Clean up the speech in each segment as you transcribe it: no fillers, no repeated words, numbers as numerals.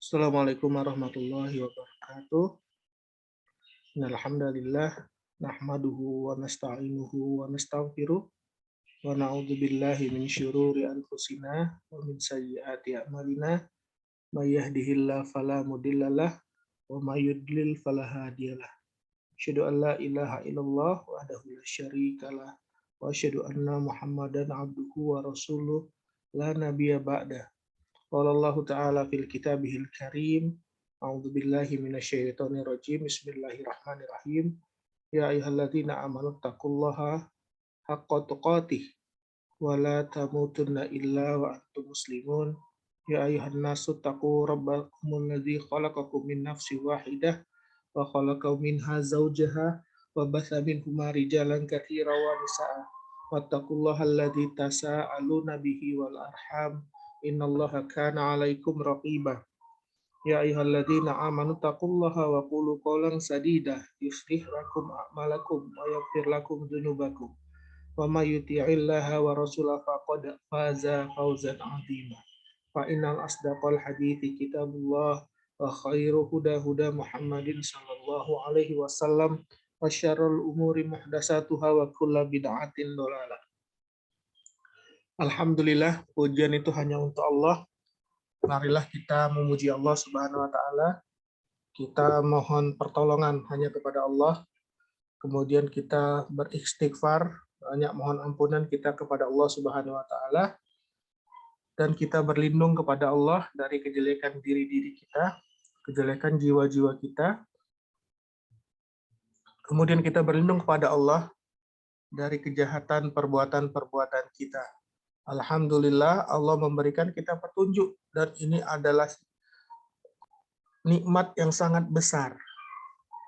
Assalamualaikum warahmatullahi wabarakatuh. Alhamdulillah nahmaduhu wa nasta'inuhu wa nastaghfiruh wa na'udzu billahi min syururi anfusina wa min sayyiati a'malina may yahdihillahu fala mudhillalah wa may yudlil fala hadiyalah. Asyhadu an la ilaha illallah wahdahu la syarikalah wa asyhadu anna Muhammadan abduhu wa rasuluh la nabiyya ba'da. Qala Allah Ta'ala fil kitabihil karim. A'udzu billahi minasyaitonir rajim. Bismillahirrahmanirrahim. Ya ayyuhalladzina amanu taqullaha haqqa tuqatih wa la tamutunna illa wa antum muslimun. Ya ayyuhan nasu taqu rabbakumul ladzi khalaqakum min nafsin wahidah wa khalaqa minha zawjaha wa batha minhuma rijalan katsiran wa nisaa. Wattaqullaha alladzi tasaaluna bihi wal arham. Innallaha kana 'alaikum raqiba. Ya ayyuhalladzina amanu taqullaha wa qulu qawlan sadida yuslih lakum a'malakum wa yaghfir lakum dzunubakum. Wa may yuti'illaha wa rasulahu faqad faza fawzan 'azima. Fa innal asdaqal hadithi kitabullah wa khairu huda Muhammadin sallallahu alaihi wasallam wa syarrul umuri muhdatsatuha wa kullu bid'atin dhalalah. Alhamdulillah, pujian itu hanya untuk Allah. Marilah kita memuji Allah Subhanahu wa taala. Kita mohon pertolongan hanya kepada Allah. Kemudian kita beristighfar, banyak mohon ampunan kita kepada Allah Subhanahu wa taala. Dan kita berlindung kepada Allah dari kejelekan diri-diri kita, kejelekan jiwa-jiwa kita. Kemudian kita berlindung kepada Allah dari kejahatan perbuatan-perbuatan kita. Alhamdulillah Allah memberikan kita petunjuk dan ini adalah nikmat yang sangat besar.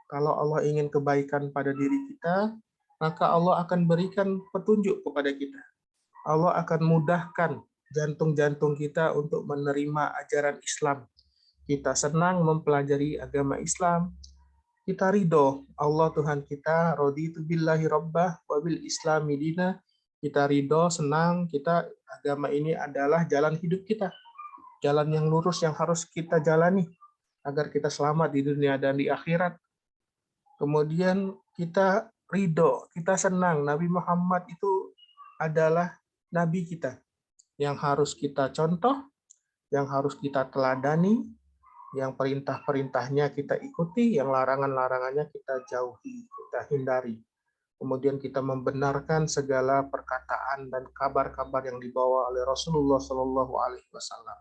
Kalau Allah ingin kebaikan pada diri kita, maka Allah akan berikan petunjuk kepada kita. Allah akan mudahkan jantung-jantung kita untuk menerima ajaran Islam. Kita senang mempelajari agama Islam. Kita ridho Allah Tuhan kita, raditu billahi rabbah wa bil islami dina. Kita ridho, senang, kita agama ini adalah jalan hidup kita. Jalan yang lurus yang harus kita jalani agar kita selamat di dunia dan di akhirat. Kemudian kita ridho, kita senang. Nabi Muhammad itu adalah Nabi kita yang harus kita contoh, yang harus kita teladani, yang perintah-perintahnya kita ikuti, yang larangan-larangannya kita jauhi, kita hindari. Kemudian kita membenarkan segala perkataan dan kabar-kabar yang dibawa oleh Rasulullah Shallallahu Alaihi Wasallam.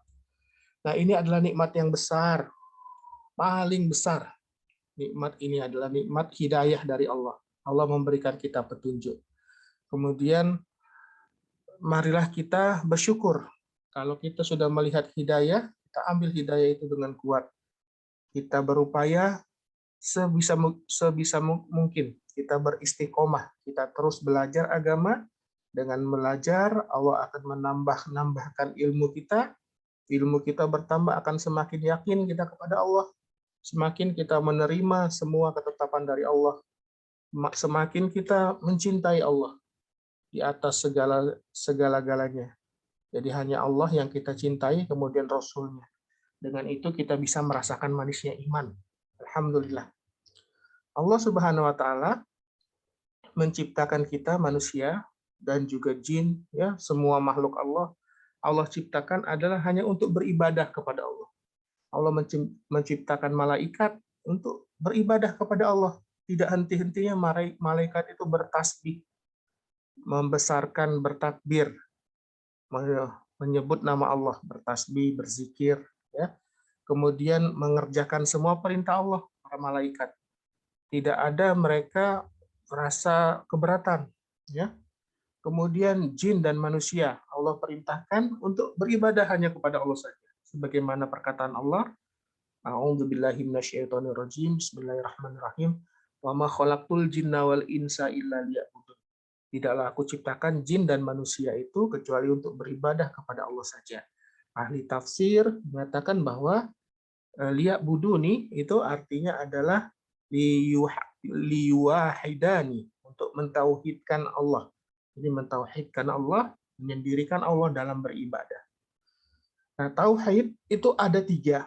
Nah, ini adalah nikmat yang besar, paling besar. Nikmat ini adalah nikmat hidayah dari Allah. Allah memberikan kita petunjuk. Kemudian marilah kita bersyukur. Kalau kita sudah melihat hidayah, kita ambil hidayah itu dengan kuat. Kita berupaya sebisa mungkin. Kita beristiqomah, kita terus belajar agama. Dengan belajar, Allah akan menambahkan ilmu kita. Ilmu kita bertambah, akan semakin yakin kita kepada Allah. Semakin kita menerima semua ketetapan dari Allah. Semakin kita mencintai Allah di atas segala-galanya. Jadi hanya Allah yang kita cintai, kemudian Rasulnya. Dengan itu kita bisa merasakan manisnya iman. Alhamdulillah. Allah Subhanahu wa taala menciptakan kita manusia dan juga jin, ya, semua makhluk Allah ciptakan adalah hanya untuk beribadah kepada Allah. Allah menciptakan malaikat untuk beribadah kepada Allah. Tidak henti-hentinya malaikat itu bertasbih, membesarkan, bertakbir, menyebut nama Allah, bertasbih, berzikir, ya. Kemudian mengerjakan semua perintah Allah, para malaikat. Tidak ada mereka merasa keberatan, ya. Kemudian jin dan manusia Allah perintahkan untuk beribadah hanya kepada Allah saja. Sebagaimana perkataan Allah, A'udzubillahi minasyaitonirrajim, Bismillahirrahmanirrahim. Wa ma khalaqtul jinna wal insa illa liya'budun. Tidaklah aku ciptakan jin dan manusia itu kecuali untuk beribadah kepada Allah saja. Ahli tafsir mengatakan bahwa liya'buduni itu artinya adalah liyuwahidani, untuk mentauhidkan Allah. Jadi mentauhidkan Allah, mendirikan Allah dalam beribadah. Nah, tauhid itu ada 3.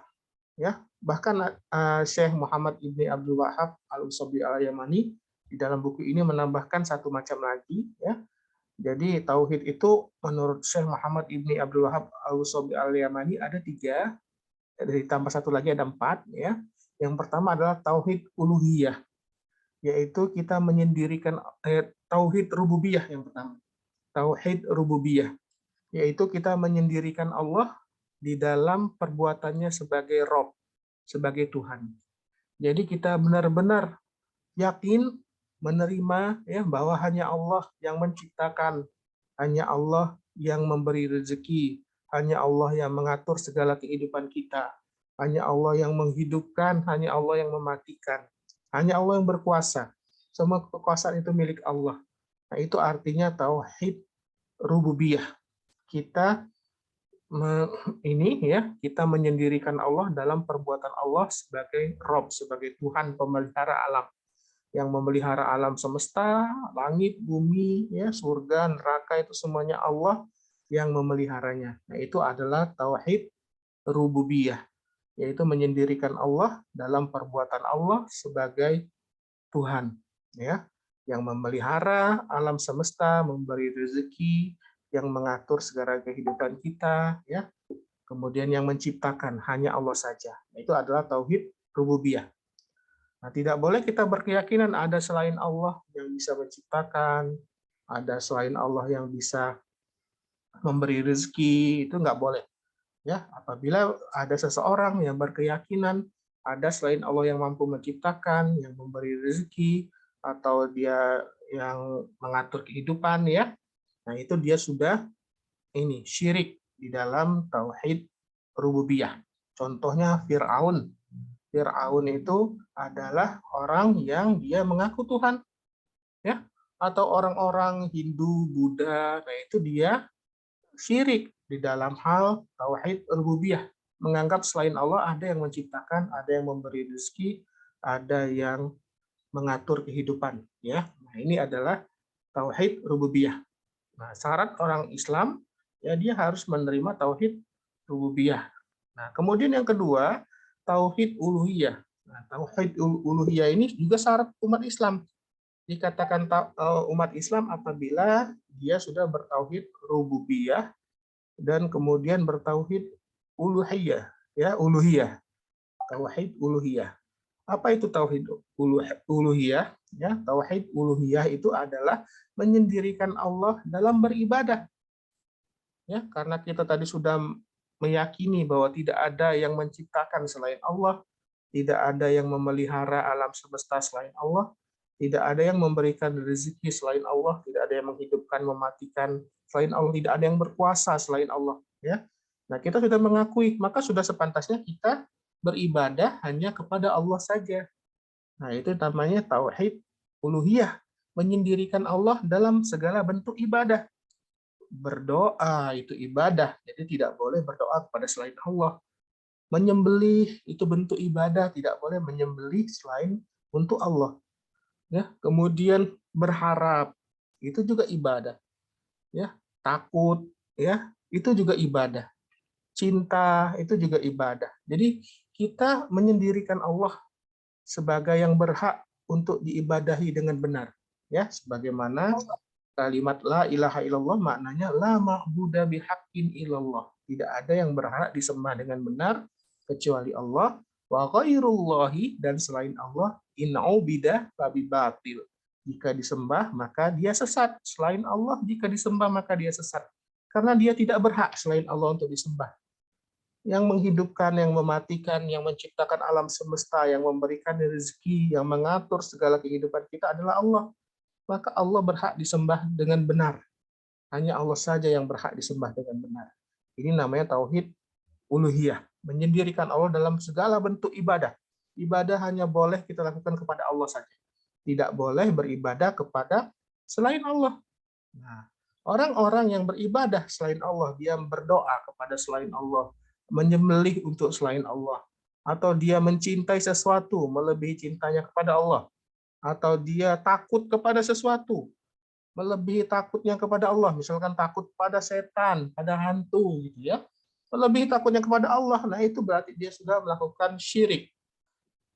Ya, bahkan Syekh Muhammad Ibni Abdul Wahab Al-Usabi Al-Yamani di dalam buku ini menambahkan satu macam lagi, ya. Jadi tauhid itu menurut Syekh Muhammad Ibni Abdul Wahab Al-Usabi Al-Yamani ada 3, ditambah satu lagi ada 4, ya. Yang pertama adalah tauhid uluhiyah, yaitu kita menyendirikan tauhid rububiyah yang pertama. Tauhid rububiyah, yaitu kita menyendirikan Allah di dalam perbuatannya sebagai Rob, sebagai Tuhan. Jadi kita benar-benar yakin menerima ya bahwa hanya Allah yang menciptakan, hanya Allah yang memberi rezeki, hanya Allah yang mengatur segala kehidupan kita, hanya Allah yang menghidupkan, hanya Allah yang mematikan, hanya Allah yang berkuasa. Semua kekuasaan itu milik Allah. Nah, itu artinya tauhid rububiyah. Kita kita menyendirikan Allah dalam perbuatan Allah sebagai Rob, sebagai Tuhan pemelihara alam, yang memelihara alam semesta, langit, bumi, ya, surga, neraka, itu semuanya Allah yang memeliharanya. Nah, itu adalah tauhid rububiyah, yaitu menyendirikan Allah dalam perbuatan Allah sebagai Tuhan, ya, yang memelihara alam semesta, memberi rezeki, yang mengatur segala kehidupan kita, ya. Kemudian yang menciptakan hanya Allah saja. Itu adalah tauhid rububiyah. Nah, tidak boleh kita berkeyakinan ada selain Allah yang bisa menciptakan, ada selain Allah yang bisa memberi rezeki, itu nggak boleh. Ya, apabila ada seseorang yang berkeyakinan ada selain Allah yang mampu menciptakan, yang memberi rezeki, atau dia yang mengatur kehidupan, ya, nah itu dia sudah syirik di dalam tauhid rububiyah. Contohnya Fir'aun. Fir'aun itu adalah orang yang dia mengaku Tuhan, ya, atau orang-orang Hindu, Buddha, nah itu dia syirik di dalam hal tauhid rububiyah, menganggap selain Allah ada yang menciptakan, ada yang memberi rezeki, ada yang mengatur kehidupan, ya. Nah, ini adalah tauhid rububiyah. Nah, syarat orang Islam ya dia harus menerima tauhid rububiyah. Nah, kemudian yang kedua, tauhid uluhiyah. Nah, tauhid uluhiyah ini juga syarat umat Islam. Dikatakan umat Islam apabila dia sudah bertauhid rububiyah dan kemudian bertauhid uluhiyah, ya, uluhiyah. Tauhid uluhiyah. Apa itu tauhid uluhiyah? Ya, tauhid uluhiyah itu adalah menyendirikan Allah dalam beribadah. Ya, karena kita tadi sudah meyakini bahwa tidak ada yang menciptakan selain Allah, tidak ada yang memelihara alam semesta selain Allah, tidak ada yang memberikan rezeki selain Allah, tidak ada yang menghidupkan, mematikan selain Allah, tidak ada yang berkuasa selain Allah, ya. Nah, kita sudah mengakui, maka sudah sepantasnya kita beribadah hanya kepada Allah saja. Nah, itu namanya tauhid uluhiyah, menyendirikan Allah dalam segala bentuk ibadah. Berdoa itu ibadah, jadi tidak boleh berdoa kepada selain Allah. Menyembelih itu bentuk ibadah, tidak boleh menyembelih selain untuk Allah. Ya, kemudian berharap itu juga ibadah. Ya, takut ya, itu juga ibadah. Cinta itu juga ibadah. Jadi kita menyendirikan Allah sebagai yang berhak untuk diibadahi dengan benar. Ya, sebagaimana kalimat la ilaha illallah maknanya la ma'budu bihaqqin illallah. Tidak ada yang berhak disembah dengan benar kecuali Allah, wa ghairullahi, dan selain Allah, in'ubidah fabi batil. Jika disembah maka dia sesat. Selain Allah jika disembah maka dia sesat. Karena dia tidak berhak selain Allah untuk disembah. Yang menghidupkan, yang mematikan, yang menciptakan alam semesta, yang memberikan rezeki, yang mengatur segala kehidupan kita adalah Allah. Maka Allah berhak disembah dengan benar. Hanya Allah saja yang berhak disembah dengan benar. Ini namanya tauhid uluhiyah, menyendirikan Allah dalam segala bentuk ibadah. Ibadah hanya boleh kita lakukan kepada Allah saja. Tidak boleh beribadah kepada selain Allah. Nah, orang-orang yang beribadah selain Allah, dia berdoa kepada selain Allah, menyembelih untuk selain Allah, atau dia mencintai sesuatu melebihi cintanya kepada Allah, atau dia takut kepada sesuatu melebihi takutnya kepada Allah, misalkan takut pada setan, pada hantu, gitu ya. lebih takutnya kepada Allah. Nah, itu berarti dia sudah melakukan syirik,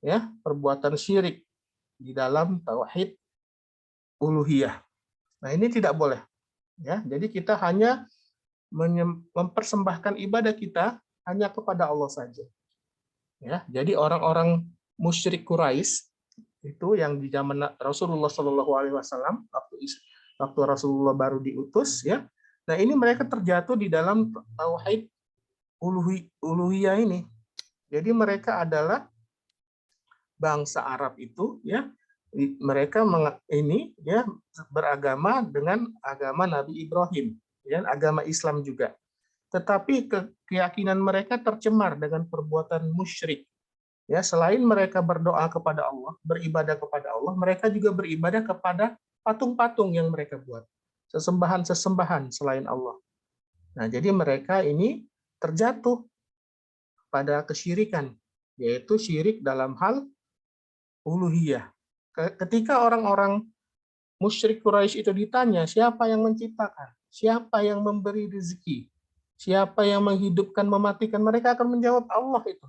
ya, perbuatan syirik di dalam tauhid uluhiyah. Nah, ini tidak boleh, ya. Jadi kita hanya mempersembahkan ibadah kita hanya kepada Allah saja. Ya, jadi orang-orang musyrik Quraisy itu yang di zaman Rasulullah Shallallahu Alaihi Wasallam waktu Rasulullah baru diutus, ya. Nah, ini mereka terjatuh di dalam tauhid uluhiyah ini. Jadi mereka adalah bangsa Arab itu, ya, mereka ini, ya, beragama dengan agama Nabi Ibrahim, ya, agama Islam juga. Tetapi keyakinan mereka tercemar dengan perbuatan musyrik. Ya, selain mereka berdoa kepada Allah, beribadah kepada Allah, mereka juga beribadah kepada patung-patung yang mereka buat. Sesembahan-sesembahan selain Allah. Nah, jadi mereka ini terjatuh pada kesyirikan, yaitu syirik dalam hal uluhiyah. Ketika orang-orang musyrik Quraisy itu ditanya, siapa yang menciptakan? Siapa yang memberi rezeki? Siapa yang menghidupkan, mematikan? Mereka akan menjawab Allah itu.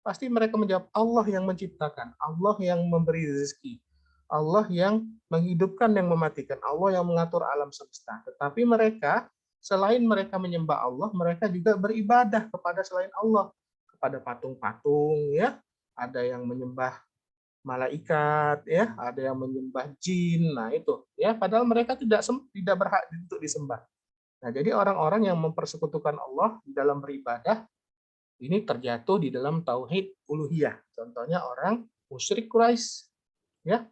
Pasti mereka menjawab Allah yang menciptakan, Allah yang memberi rezeki, Allah yang menghidupkan dan mematikan, Allah yang mengatur alam semesta. Tetapi mereka, selain mereka menyembah Allah, mereka juga beribadah kepada selain Allah, kepada patung-patung, ya. Ada yang menyembah malaikat, ya, ada yang menyembah jin. Nah, itu, ya, padahal mereka tidak berhak untuk disembah. Nah, jadi orang-orang yang mempersekutukan Allah di dalam beribadah ini terjatuh di dalam tauhid uluhiyah. Contohnya orang musyrik Quraisy, ya.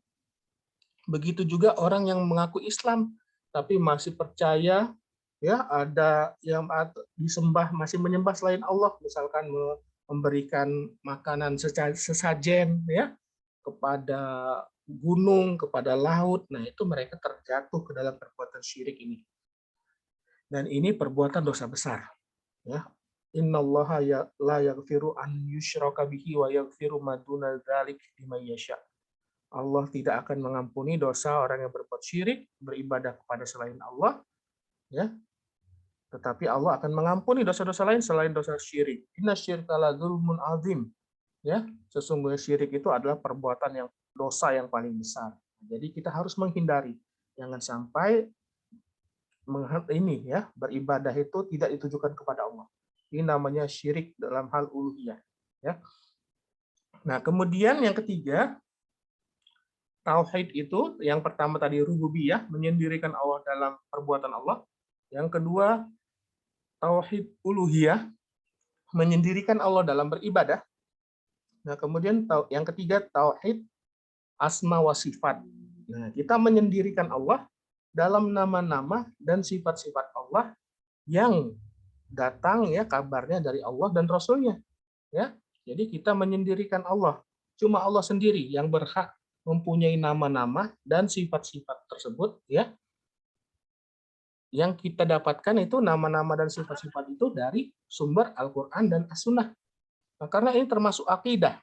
Begitu juga orang yang mengaku Islam tapi masih percaya, ya, ada yang disembah, masih menyembah selain Allah, misalkan memberikan makanan sesajen, ya, kepada gunung, kepada laut. Nah, itu mereka terjatuh ke dalam perbuatan syirik ini. Dan ini perbuatan dosa besar, ya. Innallaha la yaghfiru an yushraka bihi wa yaghfiru ma duna dzalik liman yasha. Allah tidak akan mengampuni dosa orang yang berbuat syirik, beribadah kepada selain Allah, ya. Tetapi Allah akan mengampuni dosa-dosa lain selain dosa syirik. Innasyirka la dzulmun azim. Ya, sesungguhnya syirik itu adalah perbuatan yang dosa yang paling besar. Jadi kita harus menghindari, jangan sampai ini, ya, beribadah itu tidak ditujukan kepada Allah. Ini namanya syirik dalam hal uluhiyah, ya. Nah, kemudian yang ketiga, tauhid itu yang pertama tadi rububiyah, menyendirikan Allah dalam perbuatan Allah. Yang kedua, tauhid uluhiyah, menyendirikan Allah dalam beribadah. Nah, kemudian yang ketiga, tauhid asma wa sifat. Nah, kita menyendirikan Allah dalam nama-nama dan sifat-sifat Allah yang datang, ya, kabarnya dari Allah dan Rasul-Nya, ya. Jadi kita menyendirikan Allah. Cuma Allah sendiri yang berhak mempunyai nama-nama dan sifat-sifat tersebut, ya. Yang kita dapatkan itu nama-nama dan sifat-sifat itu dari sumber Al-Qur'an dan As-Sunnah. Nah, karena ini termasuk akidah,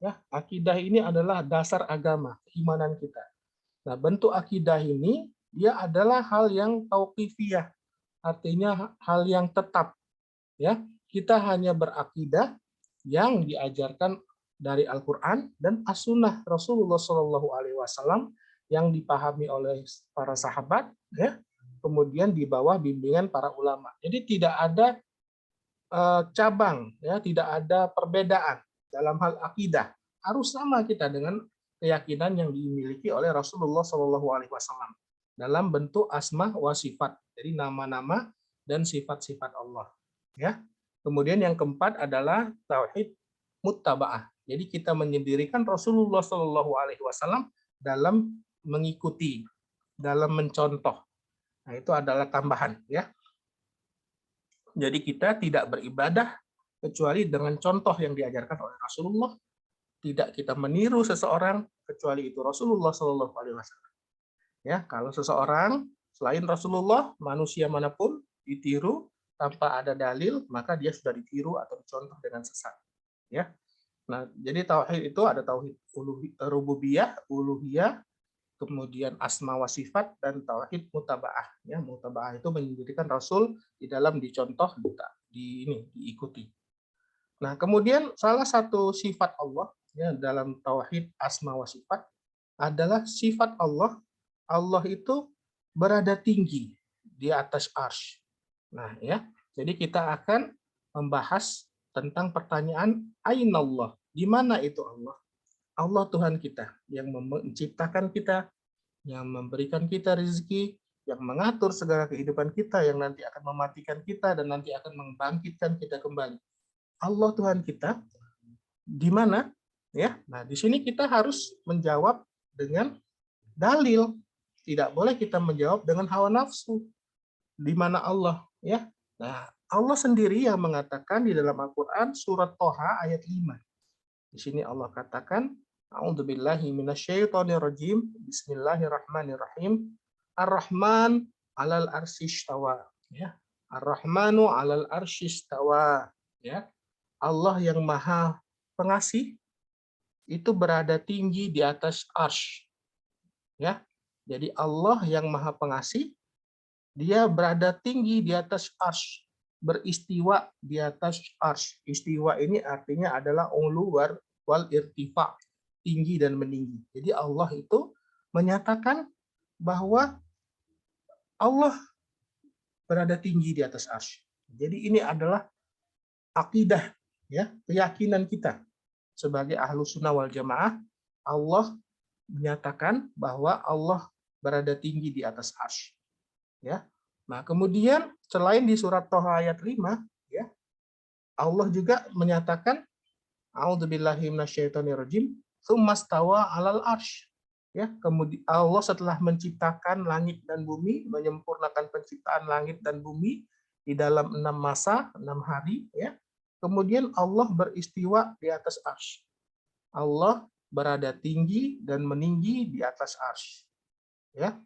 ya. Akidah ini adalah dasar agama, keimanan kita. Nah, bentuk akidah ini dia adalah hal yang tauqifiyah, artinya hal yang tetap, ya. Kita hanya berakidah yang diajarkan dari Al-Qur'an dan As-Sunnah Rasulullah Shallallahu Alaihi Wasallam yang dipahami oleh para sahabat, ya. Kemudian di bawah bimbingan para ulama. Jadi tidak ada cabang, ya, tidak ada perbedaan dalam hal akidah. Harus sama kita dengan keyakinan yang dimiliki oleh Rasulullah Shallallahu Alaihi Wasallam dalam bentuk asma wa sifat, jadi nama-nama dan sifat-sifat Allah, ya. Kemudian yang keempat adalah tauhid muttabaah. Jadi kita menyendirikan Rasulullah Shallallahu Alaihi Wasallam dalam mengikuti, dalam mencontoh. Nah, itu adalah tambahan, ya. Jadi kita tidak beribadah kecuali dengan contoh yang diajarkan oleh Rasulullah. Tidak kita meniru seseorang kecuali itu Rasulullah Shallallahu Alaihi Wasallam. Ya, kalau seseorang selain Rasulullah, manusia manapun ditiru tanpa ada dalil, maka dia sudah ditiru atau dicontoh dengan sesat. Ya. Nah, jadi tauhid itu ada tauhid rububiyah, uluhiyah, kemudian asma wa sifat, dan tauhid mutabaah. Ya, mutabaah itu menyendirikan Rasul di dalam dicontoh, diikuti. Nah, kemudian salah satu sifat Allah ya dalam tauhid asma wa sifat adalah sifat Allah. Allah itu berada tinggi di atas arsy. Nah, ya. Jadi kita akan membahas tentang pertanyaan ainallah. Di mana itu Allah? Allah Tuhan kita yang menciptakan kita, yang memberikan kita rezeki, yang mengatur segala kehidupan kita, yang nanti akan mematikan kita dan nanti akan membangkitkan kita kembali. Allah Tuhan kita di mana? Ya. Nah, di sini kita harus menjawab dengan dalil. Tidak boleh kita menjawab dengan hawa nafsu. Di mana Allah, ya? Nah, Allah sendiri yang mengatakan di dalam Al-Qur'an surat Thaha ayat 5. Di sini Allah katakan, A'udzubillahi minasyaitonirrajim. Bismillahirrahmanirrahim. Ar-Rahman 'alal arsyistawa, ya. Ar-Rahmanu 'alal arsyistawa, ya. Allah yang Maha Pengasih itu berada tinggi di atas arsy. Ya. Jadi Allah yang Maha Pengasih dia berada tinggi di atas arsy, beristiwa di atas arsy. Istiwa ini artinya adalah ulu wal irtifa, tinggi dan meninggi. Jadi Allah itu menyatakan bahwa Allah berada tinggi di atas arsy. Jadi ini adalah akidah, ya, keyakinan kita sebagai ahlu sunnah wal jamaah. Allah menyatakan bahwa Allah berada tinggi di atas arsy. Ya. Nah, kemudian selain di surat Thaha ayat 5, ya, Allah juga menyatakan a'udzubillahi minasyaitonirrajim, tsummastawa 'alal arsy. Ya, kemudian Allah setelah menciptakan langit dan bumi, menyempurnakan penciptaan langit dan bumi di dalam 6 masa, 6 hari, ya. Kemudian Allah beristiwa di atas arsy. Allah berada tinggi dan meninggi di atas arsy. Ya.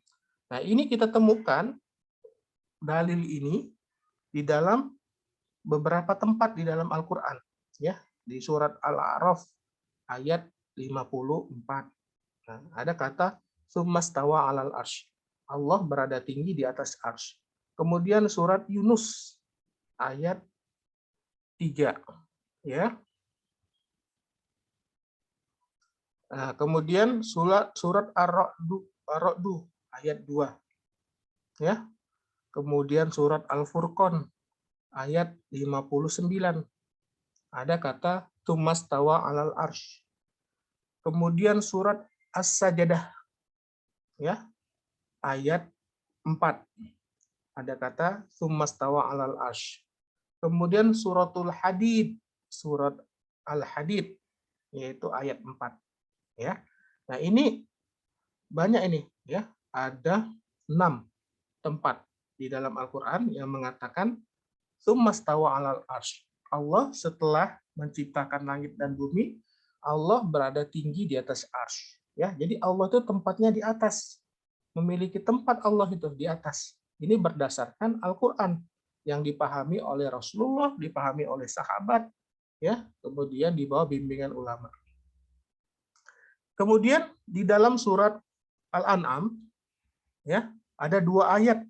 Nah, ini kita temukan dalil ini di dalam beberapa tempat di dalam Al-Qur'an, ya. Di surat Al-A'raf ayat 54. Nah, ada kata tsummastawa 'alal arsy. Allah berada tinggi di atas arsy. Kemudian surat Yunus ayat 3, ya. Nah, kemudian surat Ar-Ra'd ayat 2, ya. Kemudian surat Al-Furqan ayat 59. Ada kata tsummastawa 'alal arsy. Kemudian surat As-Sajdah, ya, ayat 4. Ada kata tsummastawa 'alal arsy. Kemudian suratul Hadid, surat Al-Hadid, yaitu ayat 4, ya. Nah, ini banyak ini, ya. Ada 6 tempat di dalam Al-Qur'an yang mengatakan tsummastawa 'alal arsy. Allah setelah menciptakan langit dan bumi, Allah berada tinggi di atas arsy, ya. Jadi Allah itu tempatnya di atas. Memiliki tempat Allah itu di atas. Ini berdasarkan Al-Qur'an yang dipahami oleh Rasulullah, dipahami oleh sahabat, ya, kemudian di bawah bimbingan ulama. Kemudian di dalam surat Al-An'am, ya, ada 2 ayat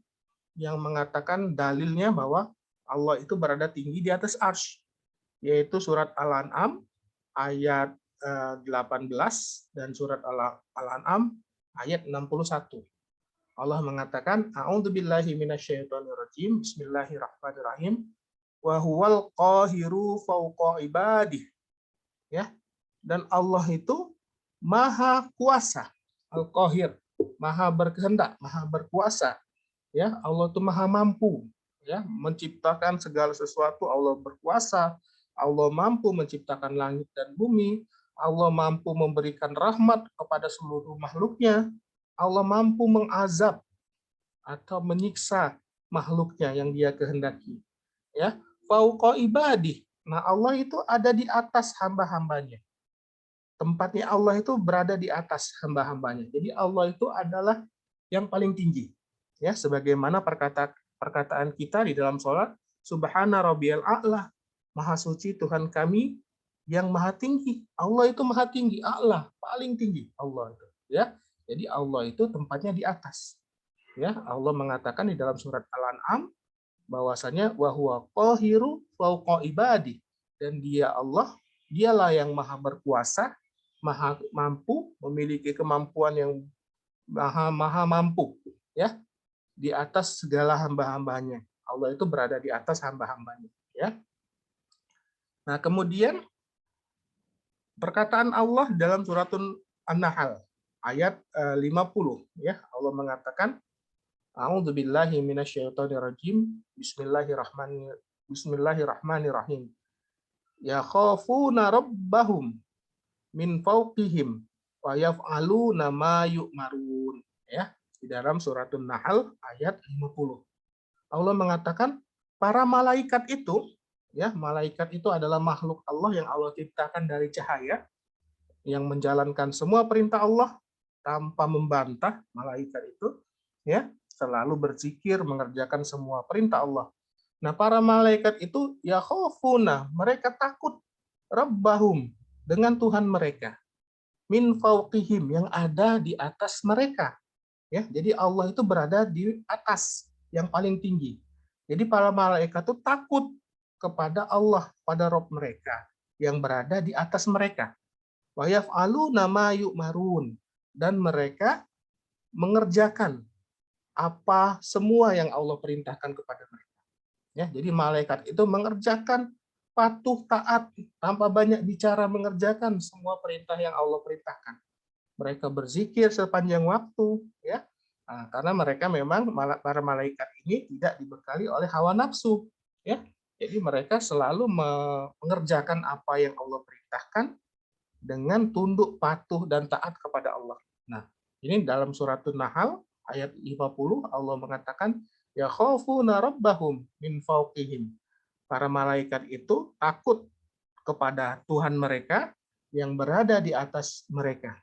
yang mengatakan dalilnya bahwa Allah itu berada tinggi di atas arsy, yaitu surat Al-An'am ayat 18 dan surat Al-An'am ayat 61. Allah mengatakan, A'udzubillahi minasyaitonirrajim, Bismillahirrahmanirrahim, wa huwal qahiru fawqa ibadih. Ya. Dan Allah itu maha kuasa, al-qahir, maha berkehendak, maha berkuasa. Ya, Allah itu maha mampu, ya, menciptakan segala sesuatu. Allah berkuasa, Allah mampu menciptakan langit dan bumi, Allah mampu memberikan rahmat kepada seluruh makhluknya, Allah mampu mengazab atau menyiksa makhluknya yang dia kehendaki. Ya, fauqa ibadih. Nah, Allah itu ada di atas hamba-hambanya. Tempatnya Allah itu berada di atas hamba-hambanya. Jadi Allah itu adalah yang paling tinggi. Ya, sebagaimana perkataan kita di dalam sholat, Subhana rabbiyal a'la, maha suci Tuhan kami yang maha tinggi. Allah itu maha tinggi, a'la, paling tinggi Allah itu. Ya, jadi Allah itu tempatnya di atas. Ya, Allah mengatakan di dalam surat Al-An'am bahwasanya wa huwa qahiru fauqa ibadi, dan dia Allah, dialah yang maha berkuasa, maha mampu, memiliki kemampuan yang maha mampu, ya, di atas segala hamba-hambanya. Allah itu berada di atas hamba-hambanya, ya. Nah, kemudian perkataan Allah dalam surat An-Nahl ayat 50, ya. Allah mengatakan, A'udzubillahi minasyaitonirrajim. Bismillahirrahmanirrahim. Ya khafuna rabbahum min fawqihim wa yaf'aluna ma yu'marun. Ya, di dalam surat An-Nahl ayat 50. Allah mengatakan para malaikat itu, ya, malaikat itu adalah makhluk Allah yang Allah ciptakan dari cahaya, yang menjalankan semua perintah Allah tanpa membantah. Malaikat itu, ya, selalu berzikir, mengerjakan semua perintah Allah. Nah, para malaikat itu ya khafuna, mereka takut, rabbahum, dengan Tuhan mereka, min fauqihim, yang ada di atas mereka, ya. Jadi Allah itu berada di atas, yang paling tinggi. Jadi para malaikat itu takut kepada Allah, pada Rob mereka yang berada di atas mereka. Wa yaf'aluna ma yu'marun, dan mereka mengerjakan apa semua yang Allah perintahkan kepada mereka. Ya, jadi malaikat itu mengerjakan, patuh, taat, tanpa banyak bicara, mengerjakan semua perintah yang Allah perintahkan. Mereka berzikir sepanjang waktu, ya. Nah, karena mereka memang, para malaikat ini tidak dibekali oleh hawa nafsu, ya. Jadi mereka selalu mengerjakan apa yang Allah perintahkan dengan tunduk, patuh, dan taat kepada Allah. Nah, ini dalam surat An-Nahl ayat 50, Allah mengatakan, ya khafuna rabbahum min fawqihim. Para malaikat itu takut kepada Tuhan mereka yang berada di atas mereka.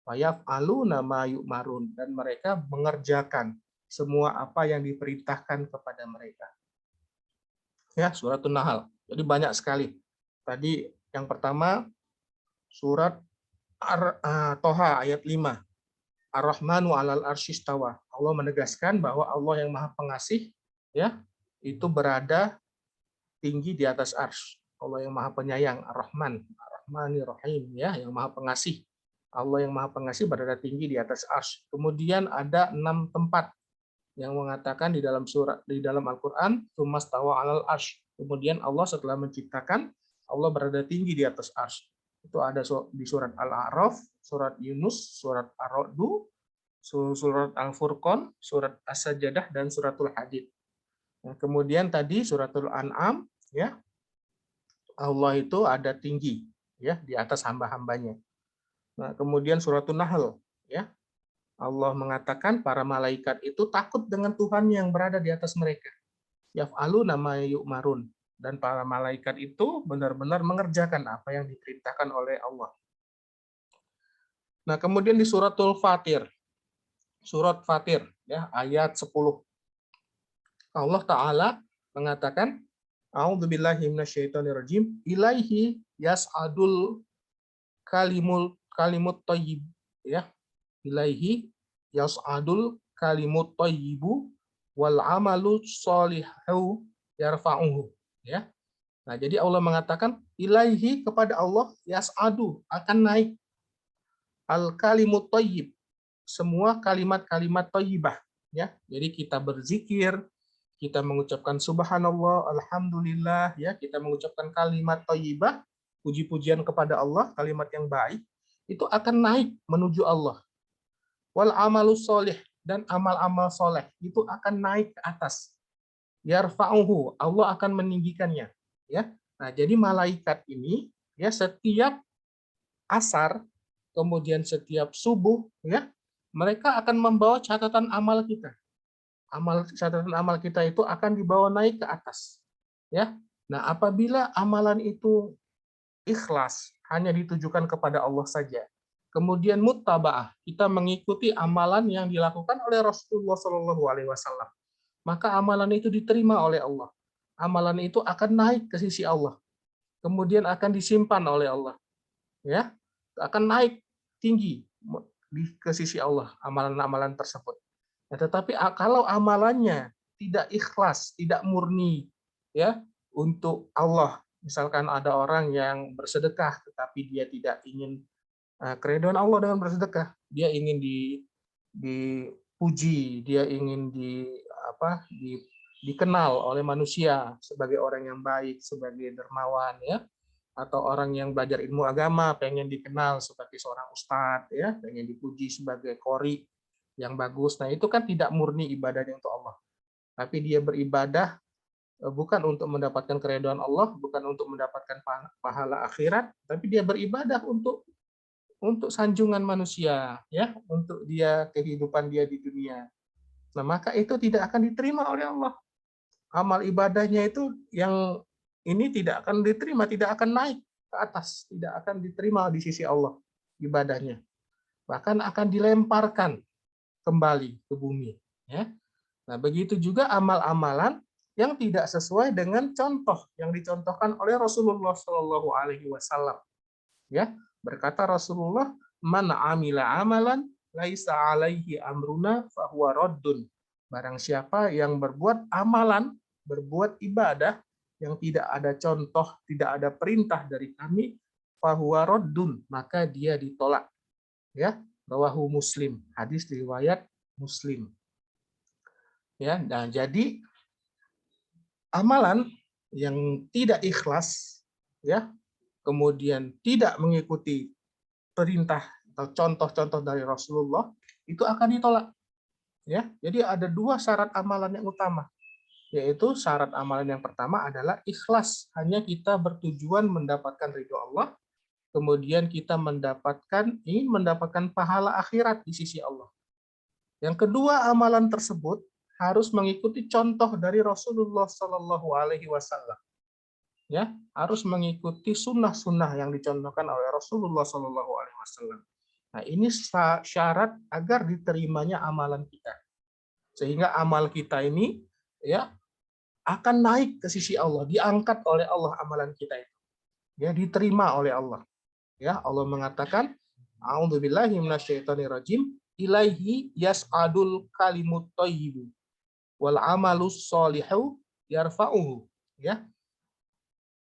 Wa yaf'aluna ma yu'marun, dan mereka mengerjakan semua apa yang diperintahkan kepada mereka. Ya, surat An-Nahl. Jadi banyak sekali. Tadi yang pertama surat Toha ayat 5. Ar-Rahmanu 'alal arsyistawa. Allah menegaskan bahwa Allah yang Maha Pengasih, ya, itu berada tinggi di atas arsy. Allah yang Maha Penyayang, Ar-Rahman, Ar-Rahmanir Rahim, ya, yang Maha Pengasih. Allah yang Maha Pengasih berada tinggi di atas arsy. Kemudian ada 6 tempat yang mengatakan di dalam Al-Qur'an, "Tsumastawa 'alal arsy." Kemudian Allah setelah menciptakan, Allah berada tinggi di atas arsy. Itu ada di surat Al-A'raf, surat Yunus, surat Ar-Ra'd, surat Al-Furqan, surat As-Sajdah, dan suratul Hadid. Nah, kemudian tadi suratul An'am, ya, Allah itu ada tinggi, ya, di atas hamba-hambanya. Nah, kemudian suratul Nahl, ya, Allah mengatakan para malaikat itu takut dengan Tuhan yang berada di atas mereka. Yaf'aluna ma yu'marun, dan para malaikat itu benar-benar mengerjakan apa yang diperintahkan oleh Allah. Nah, kemudian di suratul Fatir, surat Fatir, ya, ayat 10. Allah Ta'ala mengatakan, A'udzubillahi minasyaitonirrajim, ilaihi yas'adul kalimut thayyib, ya. Ilaihi yas'adul kalimut thayyibu wal amalu sholihu yarfa'uhu, ya. Nah, jadi Allah mengatakan ilaihi, kepada Allah, yas'adu, akan naik, al kalimut thayyib, semua kalimat-kalimat thayyibah, ya. Jadi kita berzikir, kita mengucapkan subhanallah, alhamdulillah, ya, kita mengucapkan kalimat thayyibah, puji-pujian kepada Allah, kalimat yang baik, itu akan naik menuju Allah. Wal amalus solih, dan amal-amal soleh itu akan naik ke atas. Yarfa'uhu, Allah akan meninggikannya, ya. Nah, jadi malaikat ini, ya, setiap asar, kemudian setiap subuh, ya, mereka akan membawa catatan amal kita. Catatan amal kita itu akan dibawa naik ke atas, ya. Nah, apabila amalan itu ikhlas, hanya ditujukan kepada Allah saja, kemudian muttabaah, kita mengikuti amalan yang dilakukan oleh Rasulullah SAW, maka amalan itu diterima oleh Allah. Amalan itu akan naik ke sisi Allah, kemudian akan disimpan oleh Allah, ya, akan naik tinggi ke sisi Allah amalan-amalan tersebut. Nah, tetapi kalau amalannya tidak ikhlas, tidak murni ya untuk Allah. Misalkan ada orang yang bersedekah tetapi dia tidak ingin keridhaan Allah dengan bersedekah, dia ingin dipuji, dia ingin dikenal oleh manusia sebagai orang yang baik, sebagai dermawan ya, atau orang yang belajar ilmu agama pengen dikenal sebagai seorang ustadz ya, pengen dipuji sebagai qori yang bagus. Nah, itu kan tidak murni ibadahnya untuk Allah. Tapi dia beribadah bukan untuk mendapatkan keridhaan Allah, bukan untuk mendapatkan pahala akhirat, tapi dia beribadah untuk sanjungan manusia ya, untuk dia kehidupan dia di dunia. Nah, maka itu tidak akan diterima oleh Allah. Amal ibadahnya itu yang ini tidak akan diterima, tidak akan naik ke atas, tidak akan diterima di sisi Allah ibadahnya. Bahkan akan dilemparkan kembali ke bumi. Ya. Nah, begitu juga amal-amalan yang tidak sesuai dengan contoh yang dicontohkan oleh Rasulullah Shallallahu Alaihi Wasallam. Ya, berkata Rasulullah, "Man amila amalan laisa alaihi amruna fahuwa raddun." Barang siapa yang berbuat amalan, berbuat ibadah yang tidak ada contoh, tidak ada perintah dari kami, fahuwa raddun, maka dia ditolak. Ya, rawahu Muslim, hadis riwayat Muslim. Ya, nah jadi amalan yang tidak ikhlas, ya, kemudian tidak mengikuti perintah atau contoh-contoh dari Rasulullah, itu akan ditolak. Ya, jadi ada dua syarat amalan yang utama, yaitu syarat amalan yang pertama adalah ikhlas, hanya kita bertujuan mendapatkan ridho Allah, kemudian kita ingin mendapatkan pahala akhirat di sisi Allah. Yang kedua, amalan tersebut harus mengikuti contoh dari Rasulullah Shallallahu Alaihi Wasallam. Ya, harus mengikuti sunnah-sunnah yang dicontohkan oleh Rasulullah Shallallahu Alaihi Wasallam. Nah, ini syarat agar diterimanya amalan kita, sehingga amal kita ini ya akan naik ke sisi Allah, diangkat oleh Allah amalan kita itu, ya diterima oleh Allah. Ya, Allah mengatakan, "A'udzubillahi minasyaitonirrajim, ilaihi yas'adul kalimut thayyibu wal amalus sholihu yarfa'uhu." Ya,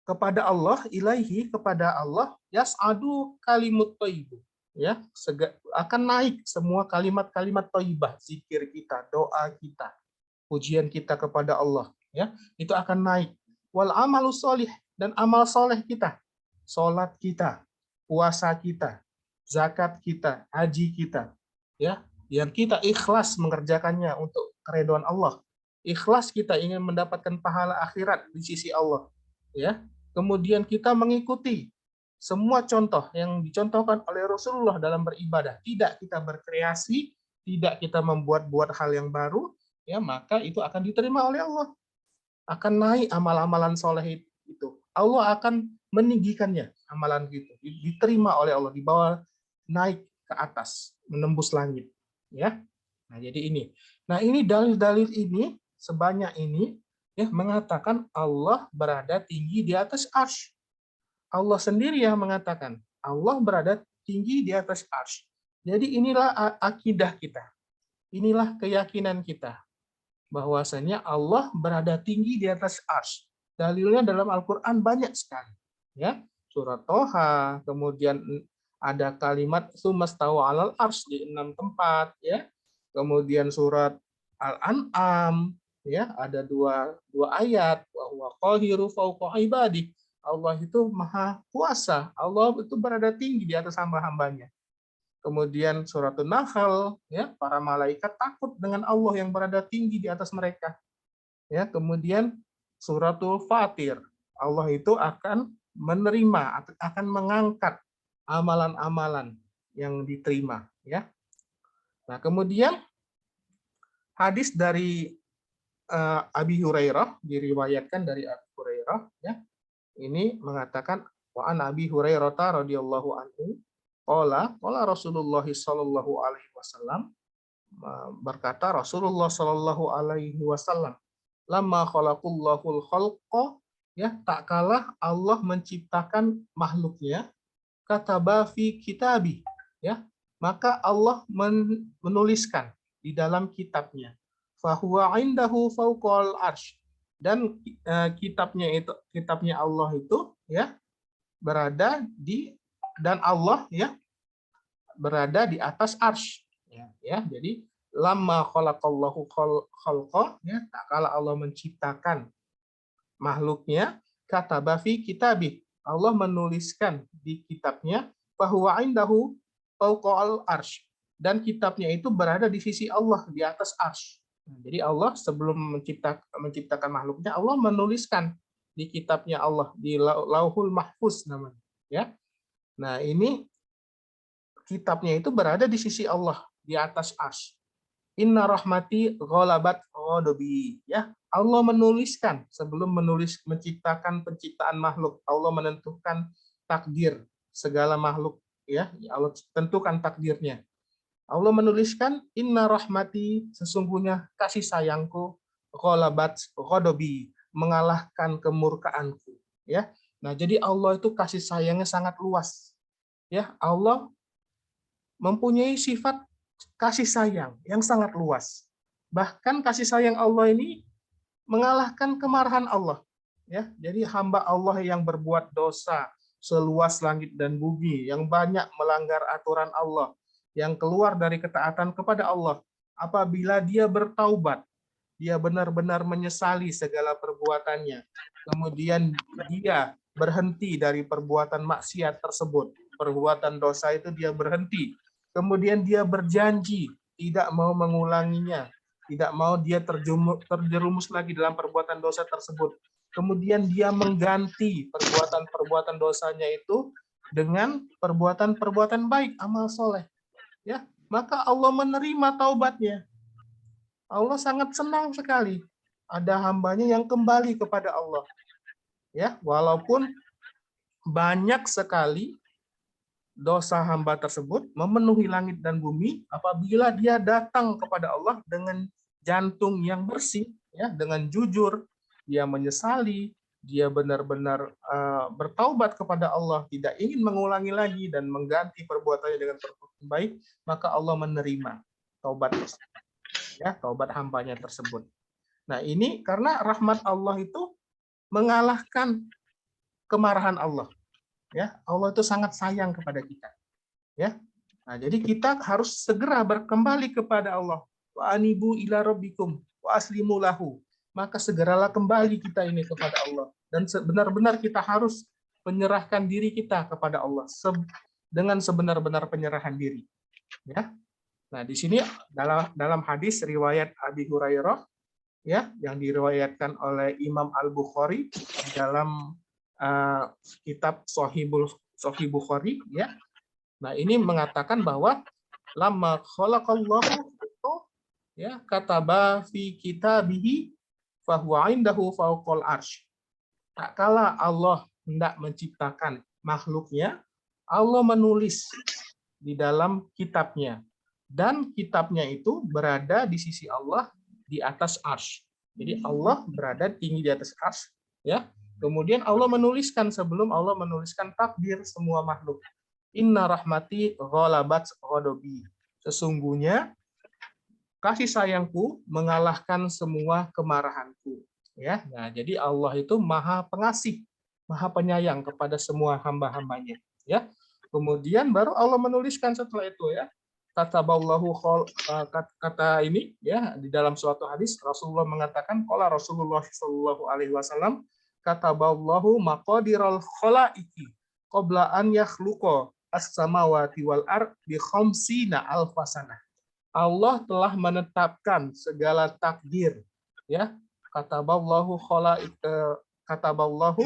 kepada Allah, ilaihi, kepada Allah, yas'adu kalimut thayyibu. Ya, akan naik semua kalimat-kalimat thayyibah, zikir kita, doa kita, pujian kita kepada Allah, ya, itu akan naik. Wal amalus sholih, dan amal soleh kita, salat kita, puasa kita, zakat kita, haji kita, ya, yang kita ikhlas mengerjakannya untuk keridhaan Allah. Ikhlas kita ingin mendapatkan pahala akhirat di sisi Allah, ya. Kemudian kita mengikuti semua contoh yang dicontohkan oleh Rasulullah dalam beribadah, tidak kita berkreasi, tidak kita membuat-buat hal yang baru, ya, maka itu akan diterima oleh Allah. Akan naik amal-amalan soleh itu. Allah akan meninggikannya, amalan gitu, diterima oleh Allah, dibawa naik ke atas, menembus langit, ya. Nah, jadi ini. Nah, ini dalil-dalil ini sebanyak ini ya mengatakan Allah berada tinggi di atas arsy. Allah sendiri yang mengatakan Allah berada tinggi di atas arsy. Jadi inilah akidah kita. Inilah keyakinan kita bahwasanya Allah berada tinggi di atas arsy. Dalilnya dalam Al-Qur'an banyak sekali. Ya, surat Toha, kemudian ada kalimat sumastawa 'alal arsy di 6 tempat, ya. Kemudian surat Al-An'am, ya, ada dua ayat, wa huwa qahiru fawqa ibadi. Allah itu maha kuasa, Allah itu berada tinggi di atas hamba-hambanya. Kemudian surat An-Nahl, ya, para malaikat takut dengan Allah yang berada tinggi di atas mereka. Ya, kemudian suratul Fatir, Allah itu akan menerima, akan mengangkat amalan-amalan yang diterima, ya. Nah, kemudian hadis dari Abi Hurairah, diriwayatkan dari Abi Hurairah, ya. Ini mengatakan wa an Abi Hurairah radhiyallahu anhu qala Rasulullah sallallahu alaihi wasallam, berkata Rasulullah sallallahu alaihi wasallam, lamma khalaqallahul khalqa, ya, tak kalah Allah menciptakan makhluknya, kataba fi kitabi, ya, maka Allah menuliskan di dalam kitabnya, fahuwa indahu fauqal arsy. Dan kitabnya Allah itu ya berada di, dan Allah ya berada di atas arsy. Ya, jadi lamma khalaqallahu khalqa, ya, tak kala Allah menciptakan makhluknya, kataba fi kitabih, Allah menuliskan di kitabnya, bahwa indahu fauqal arsy, dan kitabnya itu berada di sisi Allah di atas arsy. Jadi Allah sebelum menciptakan makhluknya, Allah menuliskan di kitabnya Allah, di Lauhul Mahfuz namanya, ya. Nah, ini kitabnya itu berada di sisi Allah di atas arsy. Inna rahmati ghalabat ghadabi, ya. Allah menuliskan sebelum menciptakan penciptaan makhluk, Allah menentukan takdir segala makhluk, ya. Allah tentukan takdirnya. Allah menuliskan inna rahmati, sesungguhnya kasih sayangku, ghalabat ghadabi, mengalahkan kemurkaanku, ya. Nah, jadi Allah itu kasih sayangnya sangat luas. Ya, Allah mempunyai sifat kasih sayang yang sangat luas. Bahkan kasih sayang Allah ini mengalahkan kemarahan Allah. Ya, jadi hamba Allah yang berbuat dosa seluas langit dan bumi, yang banyak melanggar aturan Allah, yang keluar dari ketaatan kepada Allah, apabila dia bertaubat, dia benar-benar menyesali segala perbuatannya, kemudian dia berhenti dari perbuatan maksiat tersebut, perbuatan dosa itu dia berhenti, kemudian dia berjanji tidak mau mengulanginya, tidak mau dia terjerumus lagi dalam perbuatan dosa tersebut, kemudian dia mengganti perbuatan-perbuatan dosanya itu dengan perbuatan-perbuatan baik, amal soleh, ya, maka Allah menerima taubatnya. Allah sangat senang sekali ada hambanya yang kembali kepada Allah, ya, walaupun banyak sekali dosa hamba tersebut memenuhi langit dan bumi, apabila dia datang kepada Allah dengan jantung yang bersih, ya, dengan jujur, dia menyesali, dia benar-benar bertaubat kepada Allah, tidak ingin mengulangi lagi dan mengganti perbuatannya dengan perbuatan baik, maka Allah menerima taubat tersebut, ya, taubat hambanya tersebut. Nah, ini karena rahmat Allah itu mengalahkan kemarahan Allah. Ya, Allah itu sangat sayang kepada kita. Ya. Nah, jadi kita harus segera berkembali kepada Allah. Wa anibu ila rabbikum wa aslimu lahu. Maka segeralah kembali kita ini kepada Allah, dan benar-benar kita harus menyerahkan diri kita kepada Allah dengan sebenar-benar penyerahan diri. Ya. Nah, di sini dalam hadis riwayat Abi Hurairah, ya, yang diriwayatkan oleh Imam Al-Bukhari dalam kitab Sahih Bukhari, ya. Nah, ini mengatakan bahwa lamma khalaqallahu, ya, kataba fi kitabihi fahuwa indahu fauqal arsy. Tak kala Allah hendak menciptakan makhluknya, Allah menulis di dalam kitabnya, dan kitabnya itu berada di sisi Allah di atas arsy. Jadi Allah berada tinggi di atas arsy, ya. Kemudian Allah menuliskan, sebelum Allah menuliskan takdir semua makhluk. Inna rahmati ghalabat ghadabi. Sesungguhnya kasih sayangku mengalahkan semua kemarahanku. Ya, nah, jadi Allah itu Maha Pengasih, Maha Penyayang kepada semua hamba-hambanya. Ya, kemudian baru Allah menuliskan setelah itu, ya. Kata ini, ya, di dalam suatu hadis Rasulullah mengatakan, qala Rasulullah sallallahu alaihi wasallam, kataballahu maqadiral khalaiqi qabla an yakhluqa as-samawati wal ard bi khamsina alfasanah. Allah telah menetapkan segala takdir, ya. Kataballahu khalaiq, kataballahu,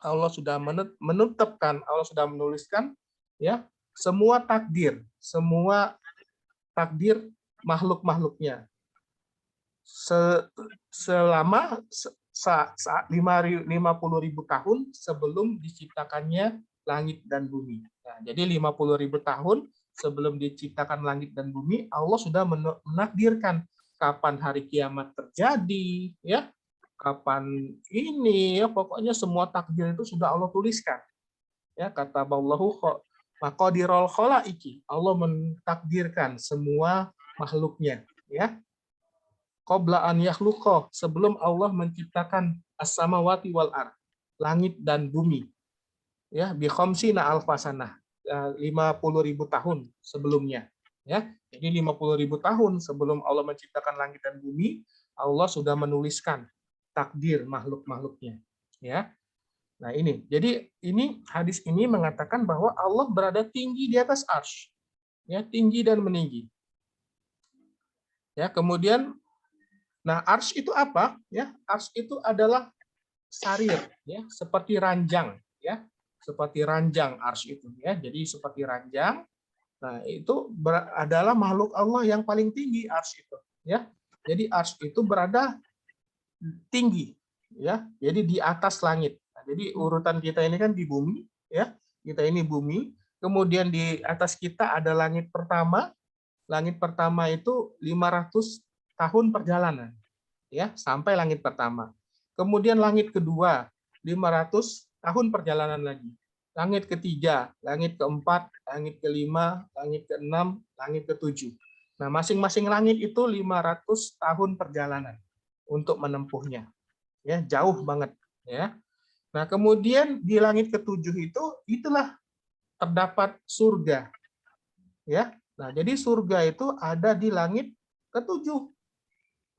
Allah sudah menetapkan, Allah sudah menuliskan, ya, semua takdir makhluk-makhluknya selama 50.000 tahun sebelum diciptakannya langit dan bumi. Nah, jadi 50.000 tahun sebelum diciptakan langit dan bumi, Allah sudah menakdirkan kapan hari kiamat terjadi, ya, kapan ini, ya, pokoknya semua takdir itu sudah Allah tuliskan. Ya, kata Allahu maqadirul khalaiqi, Allah mentakdirkan semua makhluknya, ya. qabla an yakhluqa, sebelum Allah menciptakan as-samawati wal ard, langit dan bumi. Ya, bi khamsina alfasanah, 50.000 tahun sebelumnya. Ya, jadi 50.000 tahun sebelum Allah menciptakan langit dan bumi, Allah sudah menuliskan takdir makhluk-makhluknya. Ya. Nah, ini. Jadi ini hadis ini mengatakan bahwa Allah berada tinggi di atas arsy. Ya, tinggi dan meninggi. Ya, kemudian nah arsy itu apa? Ya, arsy itu adalah sarir, ya, seperti ranjang, ya. Seperti ranjang arsy itu, ya. Jadi seperti ranjang. Nah, itu adalah makhluk Allah yang paling tinggi, arsy itu, ya. Jadi arsy itu berada tinggi, ya. Jadi di atas langit. Nah, jadi urutan kita ini kan di bumi, ya. Kita ini bumi, kemudian di atas kita ada langit pertama. Langit pertama itu 500 tahun perjalanan, ya, sampai langit pertama. Kemudian langit kedua 500 tahun perjalanan lagi. Langit ketiga, langit keempat, langit kelima, langit keenam, langit ketujuh. Nah, masing-masing langit itu 500 tahun perjalanan untuk menempuhnya. Ya, jauh banget, ya. Nah, kemudian di langit ketujuh itu itulah terdapat surga. Ya. Nah, jadi surga itu ada di langit ketujuh.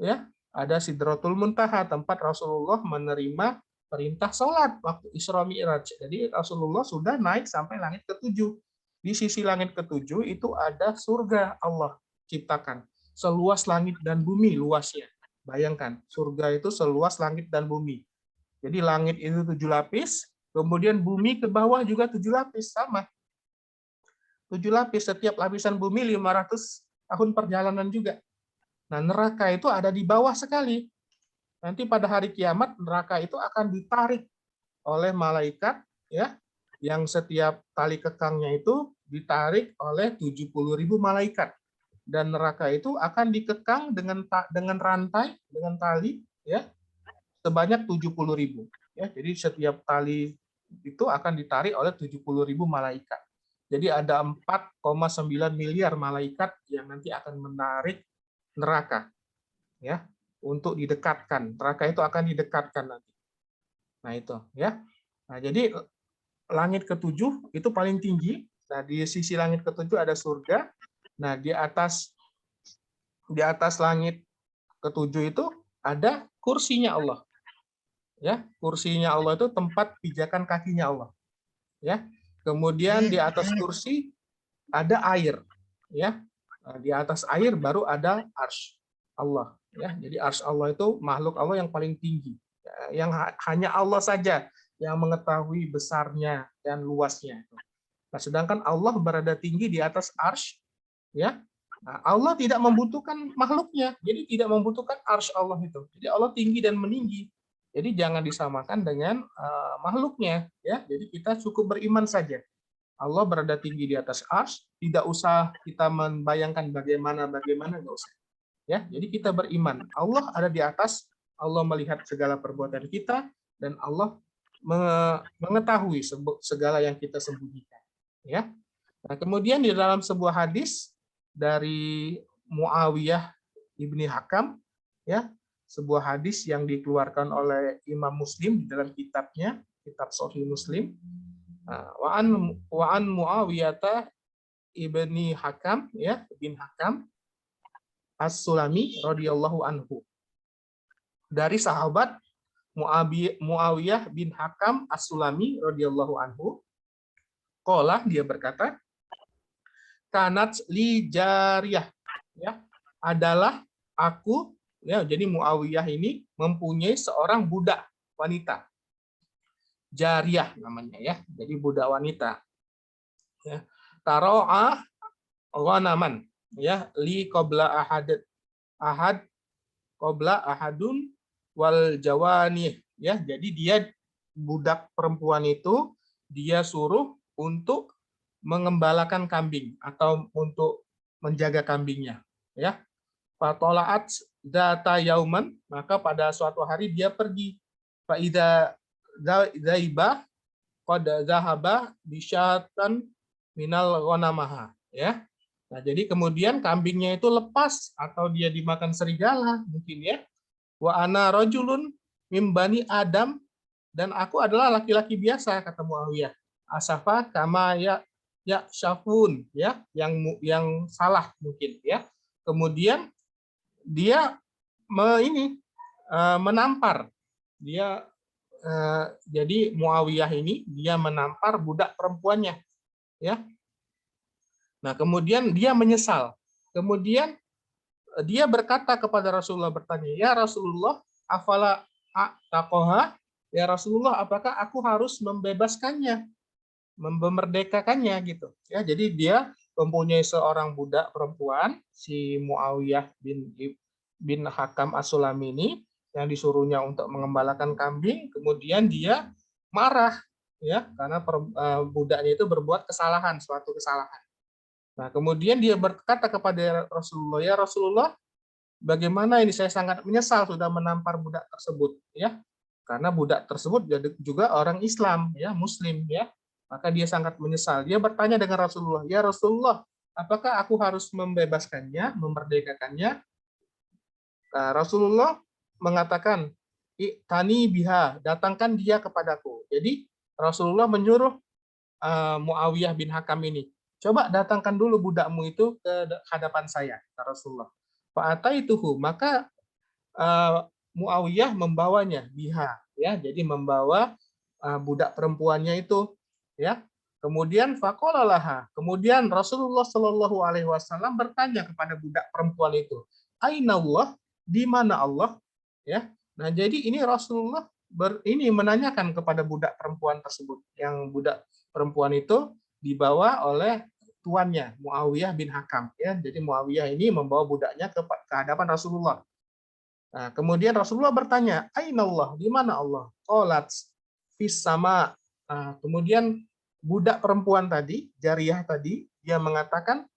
Ya, ada Sidratul Muntaha, tempat Rasulullah menerima perintah sholat waktu Isra Mi'raj. Jadi Rasulullah sudah naik sampai langit ketujuh. Di sisi langit ketujuh itu ada surga Allah ciptakan. Seluas langit dan bumi luasnya. Bayangkan, surga itu seluas langit dan bumi. Jadi langit itu 7 lapis, kemudian bumi ke bawah juga 7 lapis, sama. 7 lapis, setiap lapisan bumi 500 tahun perjalanan juga. Nah, neraka itu ada di bawah sekali. Nanti pada hari kiamat neraka itu akan ditarik oleh malaikat, ya, yang setiap tali kekangnya itu ditarik oleh 70.000 malaikat. Dan neraka itu akan dikekang dengan rantai, dengan tali, ya, sebanyak 70.000. Ya, jadi setiap tali itu akan ditarik oleh 70.000 malaikat. Jadi ada 4,9 miliar malaikat yang nanti akan menarik neraka, ya, untuk didekatkan. Neraka itu akan didekatkan nanti. Nah, itu, ya. Nah, jadi langit ketujuh itu paling tinggi. Nah, di sisi langit ketujuh ada surga. Nah, di atas langit ketujuh itu ada kursinya Allah. Ya, kursinya Allah itu tempat pijakan kakinya Allah. Ya. Kemudian di atas kursi ada air, ya. Di atas air baru ada arsy Allah, ya. Jadi arsy Allah itu makhluk Allah yang paling tinggi, ya, yang hanya Allah saja yang mengetahui besarnya dan luasnya. Nah, sedangkan Allah berada tinggi di atas arsy, ya. Nah, Allah tidak membutuhkan makhluknya, jadi tidak membutuhkan arsy Allah itu. Jadi Allah tinggi dan meninggi. Jadi jangan disamakan dengan makhluknya, ya. Jadi kita cukup beriman saja. Allah berada tinggi di atas arsy, tidak usah kita membayangkan bagaimana, enggak usah. Ya, jadi kita beriman. Allah ada di atas, Allah melihat segala perbuatan kita, dan Allah mengetahui segala yang kita sembunyikan. Ya. Nah, kemudian di dalam sebuah hadis dari Muawiyah ibni Hakam, ya, sebuah hadis yang dikeluarkan oleh Imam Muslim di dalam kitabnya, kitab Sahih Muslim. Wa an Muawiyah ibni Hakam, ya, bin Hakam As-Sulami radhiyallahu anhu. Dari sahabat Muawiyah bin Hakam As-Sulami radhiyallahu anhu, qala, dia berkata, kanat li jariyah, ya, adalah aku, ya, jadi Muawiyah ini mempunyai seorang budak wanita. Jariyah namanya, ya. Jadi budak wanita. Ya. Taro'ah ghanaman, ya, li qabla ahad qabla ahadun wal jawani, ya. Jadi dia, budak perempuan itu, dia suruh untuk mengembalakan kambing atau untuk menjaga kambingnya, ya. Fatolaat data yauman, maka pada suatu hari dia pergi. Fa idza zaiba qad zahaba bisyatan minal ghanamaha, ya. Nah, jadi kemudian kambingnya itu lepas atau dia dimakan serigala mungkin ya. Wa ana rajulun mim bani Adam, dan aku adalah laki-laki biasa, kata Muawiyah. Asafa kama ya syafun, ya, yang salah mungkin ya. Kemudian dia menampar. Dia jadi Muawiyah ini dia menampar budak perempuannya, ya. Nah, kemudian dia menyesal. Kemudian dia berkata kepada Rasulullah, bertanya, "Ya Rasulullah, afala aqtaha?" Ya Rasulullah, apakah aku harus membebaskannya, memerdekakannya gitu. Ya, jadi dia mempunyai seorang budak perempuan, si Muawiyah bin Hakam As-Sulami ini, yang disuruhnya untuk mengembalakan kambing, kemudian dia marah ya karena budaknya itu berbuat kesalahan, suatu kesalahan. Nah, kemudian dia berkata kepada Rasulullah, "Ya Rasulullah, bagaimana ini, saya sangat menyesal sudah menampar budak tersebut ya, karena budak tersebut juga orang Islam ya, Muslim ya, maka dia sangat menyesal." Dia bertanya dengan Rasulullah, "Ya Rasulullah, apakah aku harus membebaskannya, memerdekakannya?" Nah, Rasulullah mengatakan, "Tani biha, datangkan dia kepadaku." Jadi Rasulullah menyuruh Muawiyah bin Hakam ini, "Coba datangkan dulu budakmu itu ke hadapan saya," kata Rasulullah. Fa'ataituhu, maka Muawiyah membawanya, biha, ya, jadi membawa budak perempuannya itu, ya. Kemudian faqala, kemudian Rasulullah Shallallahu alaihi wasallam bertanya kepada budak perempuan itu, "Aina Allah?" Di mana Allah? Ya. Nah, jadi ini Rasulullah ini menanyakan kepada budak perempuan tersebut, yang budak perempuan itu dibawa oleh tuannya, Muawiyah bin Hakam, ya. Jadi Muawiyah ini membawa budaknya ke hadapan Rasulullah. Nah, kemudian Rasulullah bertanya, "Aina Allah?" Di mana Allah? Qalat fis sama. Nah, kemudian budak perempuan tadi, Jariyah tadi, dia mengatakan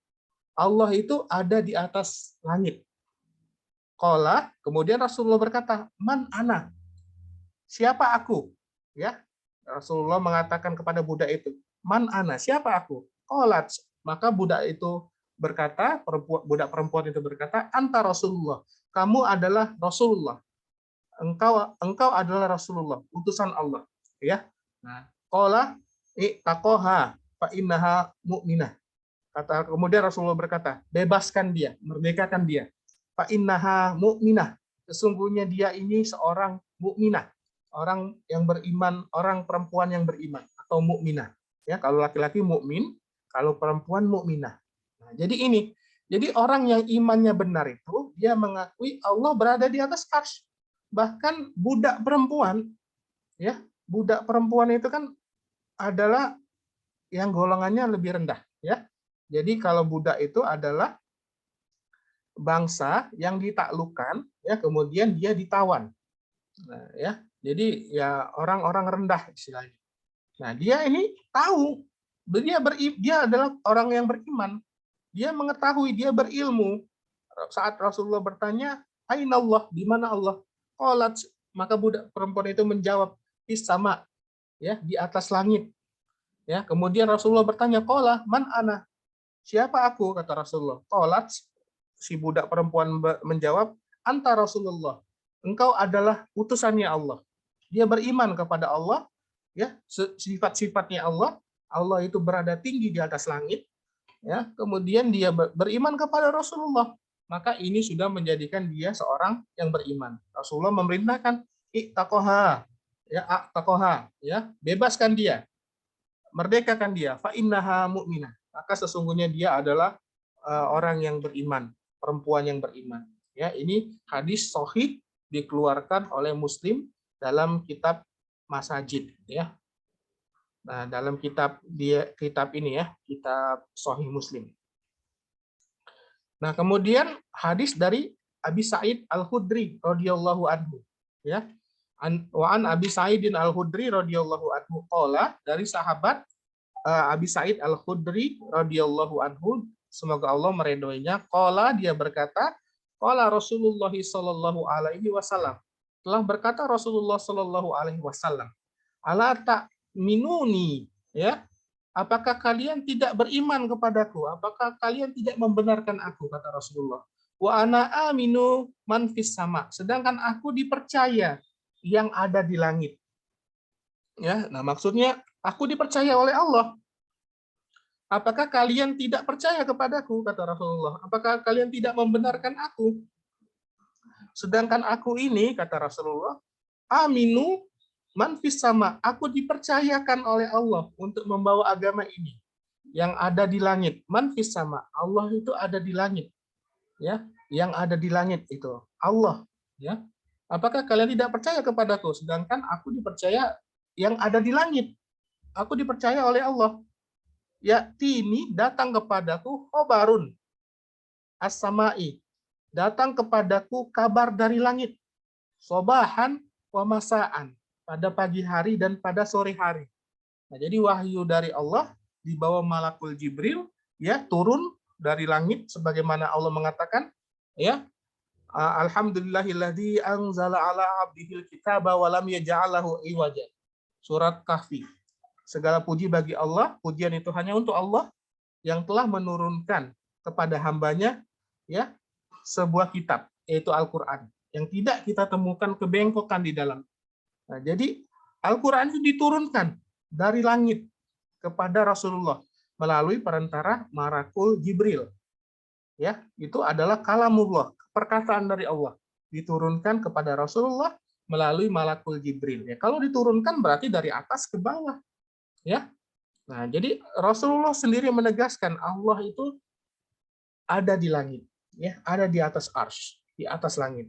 Allah itu ada di atas langit. Qala, kemudian Rasulullah berkata, "Man ana?" Siapa aku? Ya. Rasulullah mengatakan kepada budak itu, "Man ana?" Siapa aku? Qalat, maka budak itu berkata, budak perempuan itu berkata, "Anta Rasulullah." Kamu adalah Rasulullah. Engkau adalah Rasulullah, utusan Allah, ya. Nah, qala ittaqaha fa innaha mu'minah. Kemudian Rasulullah berkata, "Bebaskan dia, merdekakan dia. Fa innaha mu'minah." Sesungguhnya dia ini seorang mukminah, orang yang beriman, orang perempuan yang beriman atau mukminah. Ya, kalau laki-laki mukmin, kalau perempuan mukminah. Nah, jadi ini. Jadi orang yang imannya benar itu dia mengakui Allah berada di atas arsy. Bahkan budak perempuan, ya, budak perempuan itu kan adalah yang golongannya lebih rendah, ya. Jadi kalau budak itu adalah bangsa yang ditaklukkan, ya, kemudian dia ditawan. Nah, ya. Jadi ya orang-orang rendah istilahnya. Nah, dia ini tahu dia adalah orang yang beriman. Dia mengetahui, dia berilmu. Saat Rasulullah bertanya, "Aina Allah?" Di mana Allah? Qalat, maka budak perempuan itu menjawab, "Fis sama." Ya, di atas langit. Ya, kemudian Rasulullah bertanya, "Qala man ana?" Siapa aku? Kata Rasulullah. Qalat, si budak perempuan menjawab, "Anta Rasulullah." Engkau adalah utusannya Allah. Dia beriman kepada Allah, ya, sifat-sifatnya Allah. Allah itu berada tinggi di atas langit, ya. Kemudian dia beriman kepada Rasulullah. Maka ini sudah menjadikan dia seorang yang beriman. Rasulullah memerintahkan, "Ittaqaha." Ya, aqtaqaha, ya, bebaskan dia, merdekakan dia, fa innaha mu'minah. Maka sesungguhnya dia adalah orang yang beriman, perempuan yang beriman. Ya, ini hadis sahih dikeluarkan oleh Muslim dalam kitab Masajid, ya. Nah, dalam kitab ini ya, kitab Sahih Muslim. Nah, kemudian hadis dari Abi Sa'id Al-Khudri radhiyallahu anhu, ya. Wa an Abi Sa'idin Al-Khudri radhiyallahu anhu qala, dari sahabat Abi Sa'id Al-Khudri radhiyallahu anhu, semoga Allah meridhoinya, qala, dia berkata, qala Rasulullah sallallahu alaihi wasallam, telah berkata Rasulullah sallallahu alaihi wasallam, "Ala ta'minuni," ya, apakah kalian tidak beriman kepadaku? Apakah kalian tidak membenarkan aku? Kata Rasulullah. Wa ana aminu man fis sama. Sedangkan aku dipercaya yang ada di langit. Ya, nah maksudnya aku dipercaya oleh Allah. Apakah kalian tidak percaya kepadaku? Kata Rasulullah. Apakah kalian tidak membenarkan aku? Sedangkan aku ini, kata Rasulullah, aminu man fis sama. Aku dipercayakan oleh Allah untuk membawa agama ini yang ada di langit. Man fis sama. Allah itu ada di langit. Ya, yang ada di langit itu Allah. Ya, apakah kalian tidak percaya kepadaku? Sedangkan aku dipercaya yang ada di langit. Aku dipercaya oleh Allah. Ya, ini datang kepadaku khobarun as-samai. Datang kepadaku kabar dari langit. Sobahan wa masaan. Pada pagi hari dan pada sore hari. Nah, jadi wahyu dari Allah dibawa malakul Jibril, ya, turun dari langit sebagaimana Allah mengatakan, ya, alhamdulillahilladzi anzala ala abdihil kitaba wa lam yaj'alahu iwaja. Surat Kahfi. Segala puji bagi Allah, pujian itu hanya untuk Allah yang telah menurunkan kepada hambanya, ya, sebuah kitab, yaitu Al-Quran, yang tidak kita temukan kebengkokan di dalam. Nah, jadi Al-Quran itu diturunkan dari langit kepada Rasulullah melalui perantara malakul Jibril. Ya, itu adalah kalamullah, perkataan dari Allah, diturunkan kepada Rasulullah melalui malakul Jibril. Ya, kalau diturunkan berarti dari atas ke bawah. Ya, nah jadi Rasulullah sendiri menegaskan Allah itu ada di langit, ya, ada di atas arsy, di atas langit.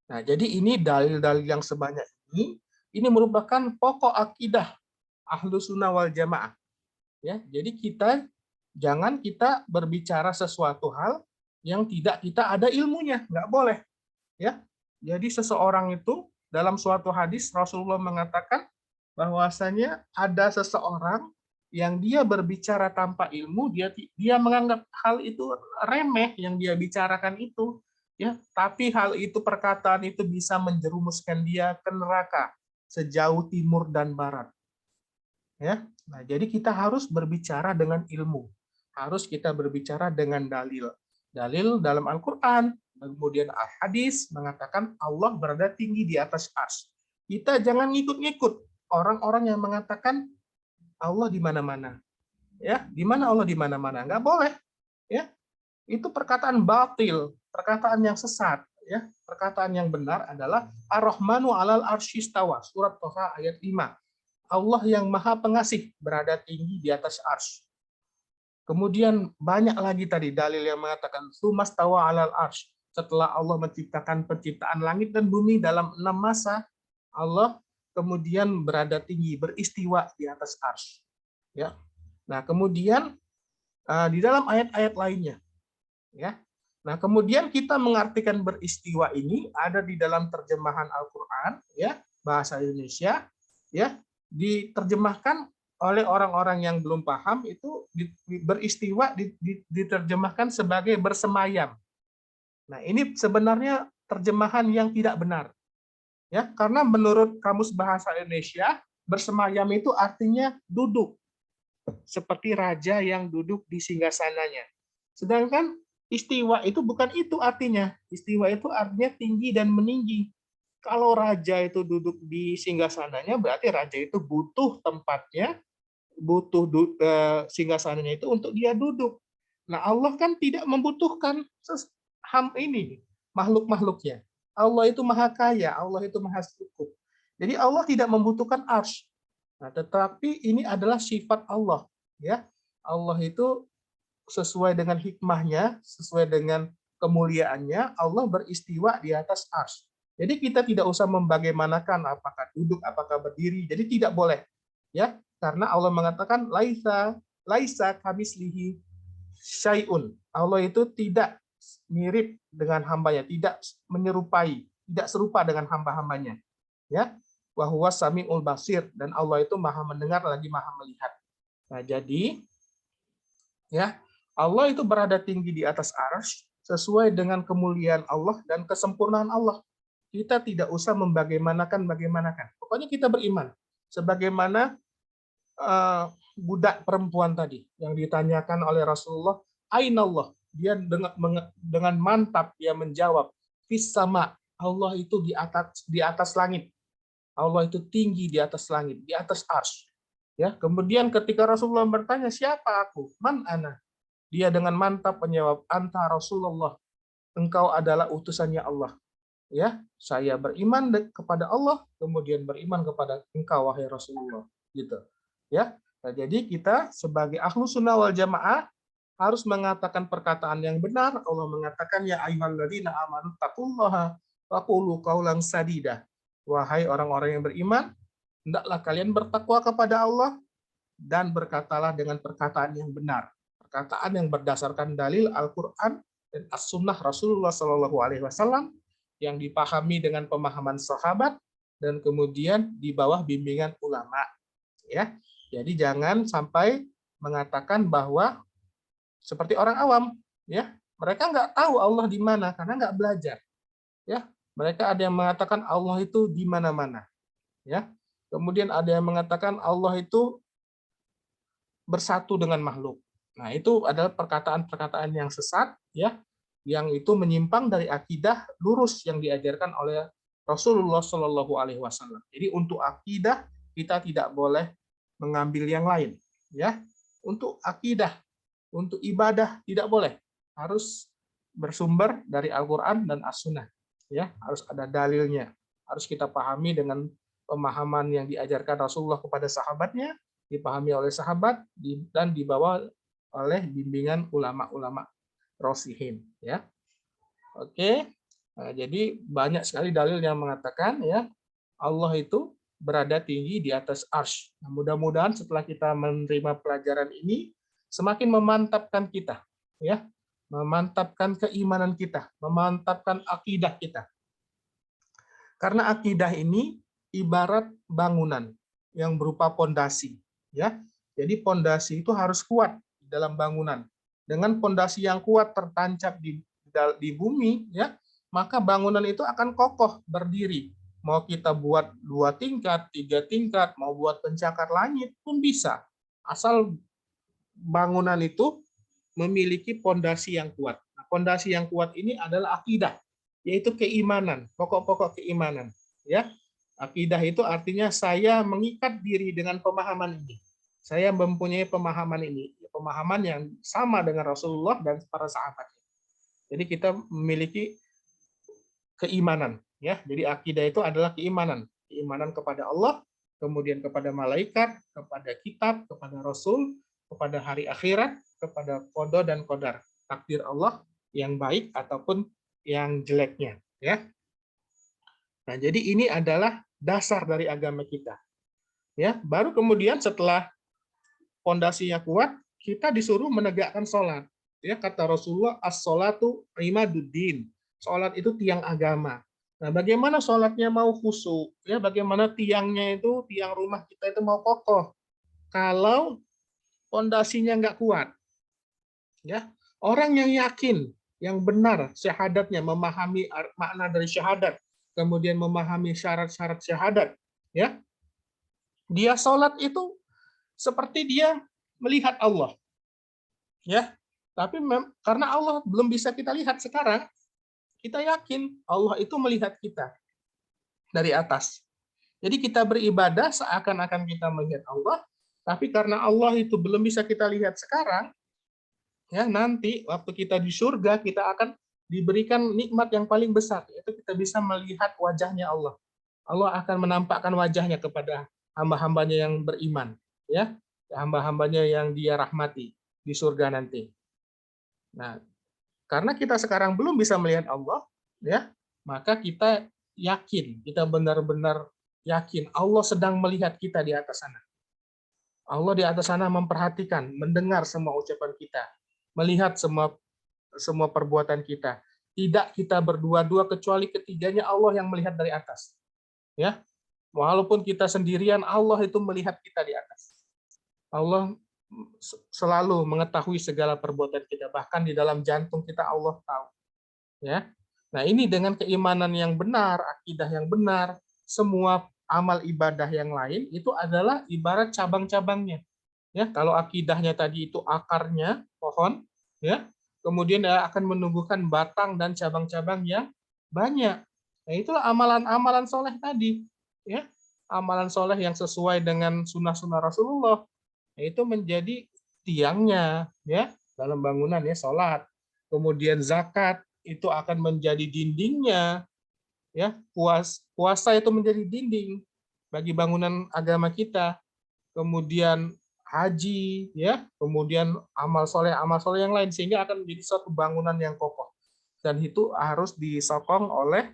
Nah, jadi ini dalil-dalil yang sebanyak ini merupakan pokok akidah Ahlus Sunnah wal Jamaah. Ya, jadi jangan kita berbicara sesuatu hal yang tidak kita ada ilmunya, nggak boleh. Ya, jadi seseorang itu dalam suatu hadis Rasulullah mengatakan bahwasanya ada seseorang yang dia berbicara tanpa ilmu, dia menganggap hal itu remeh yang dia bicarakan itu, ya, tapi hal itu, perkataan itu bisa menjerumuskan dia ke neraka sejauh timur dan barat. Ya, nah jadi kita harus berbicara dengan ilmu, harus kita berbicara dengan dalil. Dalil dalam Al-Quran, kemudian Al-Hadis mengatakan Allah berada tinggi di atas arsy. Kita jangan ngikut-ngikut orang-orang yang mengatakan Allah di mana-mana. Ya, di mana Allah di mana-mana? Nggak boleh. Ya, itu perkataan batil, perkataan yang sesat. Ya, perkataan yang benar adalah Ar-Rahmanu 'alal arsy istawa, surat Thaha ayat 5. Allah yang Maha Pengasih berada tinggi di atas arsy. Kemudian banyak lagi tadi dalil yang mengatakan Tsumastawa 'alal arsy. Setelah Allah menciptakan penciptaan langit dan bumi dalam 6 masa, Allah kemudian berada tinggi, beristiwa di atas arsy. Ya. Nah, kemudian di dalam ayat-ayat lainnya, ya. Nah, kemudian kita mengartikan beristiwa ini ada di dalam terjemahan Al-Qur'an, ya, bahasa Indonesia, ya, diterjemahkan oleh orang-orang yang belum paham itu beristiwa diterjemahkan sebagai bersemayam. Nah, ini sebenarnya terjemahan yang tidak benar. Ya, karena menurut Kamus Bahasa Indonesia, bersemayam itu artinya duduk, seperti raja yang duduk di singgasananya. Sedangkan istiwa itu bukan itu artinya. Istiwa itu artinya tinggi dan meninggi. Kalau raja itu duduk di singgasananya, berarti raja itu butuh tempatnya, butuh singgasananya itu untuk dia duduk. Nah, Allah kan tidak membutuhkan ini makhluk-makhluknya. Allah itu maha kaya, Allah itu maha cukup. Jadi Allah tidak membutuhkan arsy. Nah, tetapi ini adalah sifat Allah, ya. Allah itu sesuai dengan hikmahnya, sesuai dengan kemuliaannya, Allah beristiwa di atas arsy. Jadi kita tidak usah membagaimanakan apakah duduk, apakah berdiri. Jadi tidak boleh, ya. Karena Allah mengatakan laisa kamislihi syai'un. Allah itu tidak mirip dengan hambanya, tidak menyerupai, tidak serupa dengan hamba-hambanya. Ya, wa huwa samiul basir, dan Allah itu maha mendengar lagi maha melihat. Nah, jadi ya, Allah itu berada tinggi di atas arsy sesuai dengan kemuliaan Allah dan kesempurnaan Allah. Kita tidak usah membagaimanakan. Pokoknya kita beriman sebagaimana budak perempuan tadi yang ditanyakan oleh Rasulullah, Ainallah. Dia dengan mantap dia menjawab, fis sama. Allah itu di atas langit. Allah itu tinggi di atas langit, di atas arsy. Ya, kemudian ketika Rasulullah bertanya, siapa aku? Man ana? Dia dengan mantap menjawab, anta Rasulullah. Engkau adalah utusannya Allah. Ya, saya beriman kepada Allah, kemudian beriman kepada engkau wahai Rasulullah. Gitu. Ya. Nah, jadi kita sebagai ahlu sunnah wal jamaah harus mengatakan perkataan yang benar. Allah mengatakan, ya ayyuhalladzina amanu taqullaha wa qulu qaulan sadida. Wahai orang-orang yang beriman, hendaklah kalian bertakwa kepada Allah dan berkatalah dengan perkataan yang benar. Perkataan yang berdasarkan dalil Al-Quran dan As-Sunnah Rasulullah SAW yang dipahami dengan pemahaman sahabat dan kemudian di bawah bimbingan ulama. Ya, jadi jangan sampai mengatakan bahwa seperti orang awam, ya mereka nggak tahu Allah di mana karena nggak belajar. Ya, mereka ada yang mengatakan Allah itu di mana-mana. Ya, kemudian ada yang mengatakan Allah itu bersatu dengan makhluk. Nah, itu adalah perkataan-perkataan yang sesat, ya, yang itu menyimpang dari akidah lurus yang diajarkan oleh Rasulullah Shallallahu Alaihi Wasallam. Jadi untuk akidah kita tidak boleh mengambil yang lain, ya. Untuk akidah, untuk ibadah tidak boleh, harus bersumber dari Al-Quran dan As-Sunnah, ya, harus ada dalilnya, harus kita pahami dengan pemahaman yang diajarkan Rasulullah kepada sahabatnya, dipahami oleh sahabat dan dibawa oleh bimbingan ulama-ulama rasihin, ya. Oke. Nah, jadi banyak sekali dalil yang mengatakan, ya, Allah itu berada tinggi di atas arsy. Nah, mudah-mudahan setelah kita menerima pelajaran ini semakin memantapkan kita, ya, memantapkan keimanan kita, memantapkan akidah kita. Karena akidah ini ibarat bangunan yang berupa pondasi, ya. Jadi pondasi itu harus kuat dalam bangunan. Dengan pondasi yang kuat tertancap di bumi, ya, maka bangunan itu akan kokoh berdiri. Mau kita buat 2 tingkat, 3 tingkat, mau buat pencakar langit pun bisa. Asal bangunan itu memiliki pondasi yang kuat. Nah, pondasi yang kuat ini adalah akidah, yaitu keimanan, pokok-pokok keimanan. Ya, akidah itu artinya saya mengikat diri dengan pemahaman ini. Saya mempunyai pemahaman ini, pemahaman yang sama dengan Rasulullah dan para sahabat. Jadi kita memiliki keimanan, ya. Jadi akidah itu adalah keimanan, keimanan kepada Allah, kemudian kepada malaikat, kepada kitab, kepada Rasul, kepada hari akhirat, kepada qada dan qadar, takdir Allah yang baik ataupun yang jeleknya, ya. Nah, jadi ini adalah dasar dari agama kita. Ya, baru kemudian setelah pondasinya kuat, kita disuruh menegakkan sholat. Ya, kata Rasulullah, as-sholatu imaduddin. Sholat itu tiang agama. Nah, bagaimana sholatnya mau khusyuk? Ya, bagaimana tiangnya itu, tiang rumah kita itu mau kokoh? Kalau pondasinya nggak kuat. Ya, orang yang yakin, yang benar syahadatnya, memahami makna dari syahadat, kemudian memahami syarat-syarat syahadat, ya, dia sholat itu seperti dia melihat Allah, ya. Tapi karena Allah belum bisa kita lihat sekarang, kita yakin Allah itu melihat kita dari atas. Jadi kita beribadah seakan-akan kita melihat Allah, tapi karena Allah itu belum bisa kita lihat sekarang, ya, nanti waktu kita di surga kita akan diberikan nikmat yang paling besar, yaitu kita bisa melihat wajahnya Allah. Allah akan menampakkan wajahnya kepada hamba-hambanya yang beriman, ya, hamba-hambanya yang Dia rahmati di surga nanti. Nah, karena kita sekarang belum bisa melihat Allah, ya, maka kita yakin, kita benar-benar yakin Allah sedang melihat kita di atas sana. Allah di atas sana memperhatikan, mendengar semua ucapan kita, melihat semua perbuatan kita. Tidak kita berdua-dua kecuali ketiganya Allah yang melihat dari atas. Ya, walaupun kita sendirian, Allah itu melihat kita di atas. Allah selalu mengetahui segala perbuatan kita, bahkan di dalam jantung kita Allah tahu. Ya, nah ini dengan keimanan yang benar, akidah yang benar, semua amal ibadah yang lain itu adalah ibarat cabang-cabangnya. Ya, kalau akidahnya tadi itu akarnya pohon, ya, kemudian dia akan menumbuhkan batang dan cabang-cabang yang banyak. Nah, itulah amalan-amalan soleh tadi, ya, amalan soleh yang sesuai dengan sunnah-sunnah Rasulullah. Nah, itu menjadi tiangnya, ya, dalam bangunan ya, sholat. Kemudian zakat itu akan menjadi dindingnya, ya, puasa itu menjadi dinding bagi bangunan agama kita. Kemudian haji, ya, kemudian amal soleh yang lain, sehingga akan menjadi suatu bangunan yang kokoh. Dan itu harus disokong oleh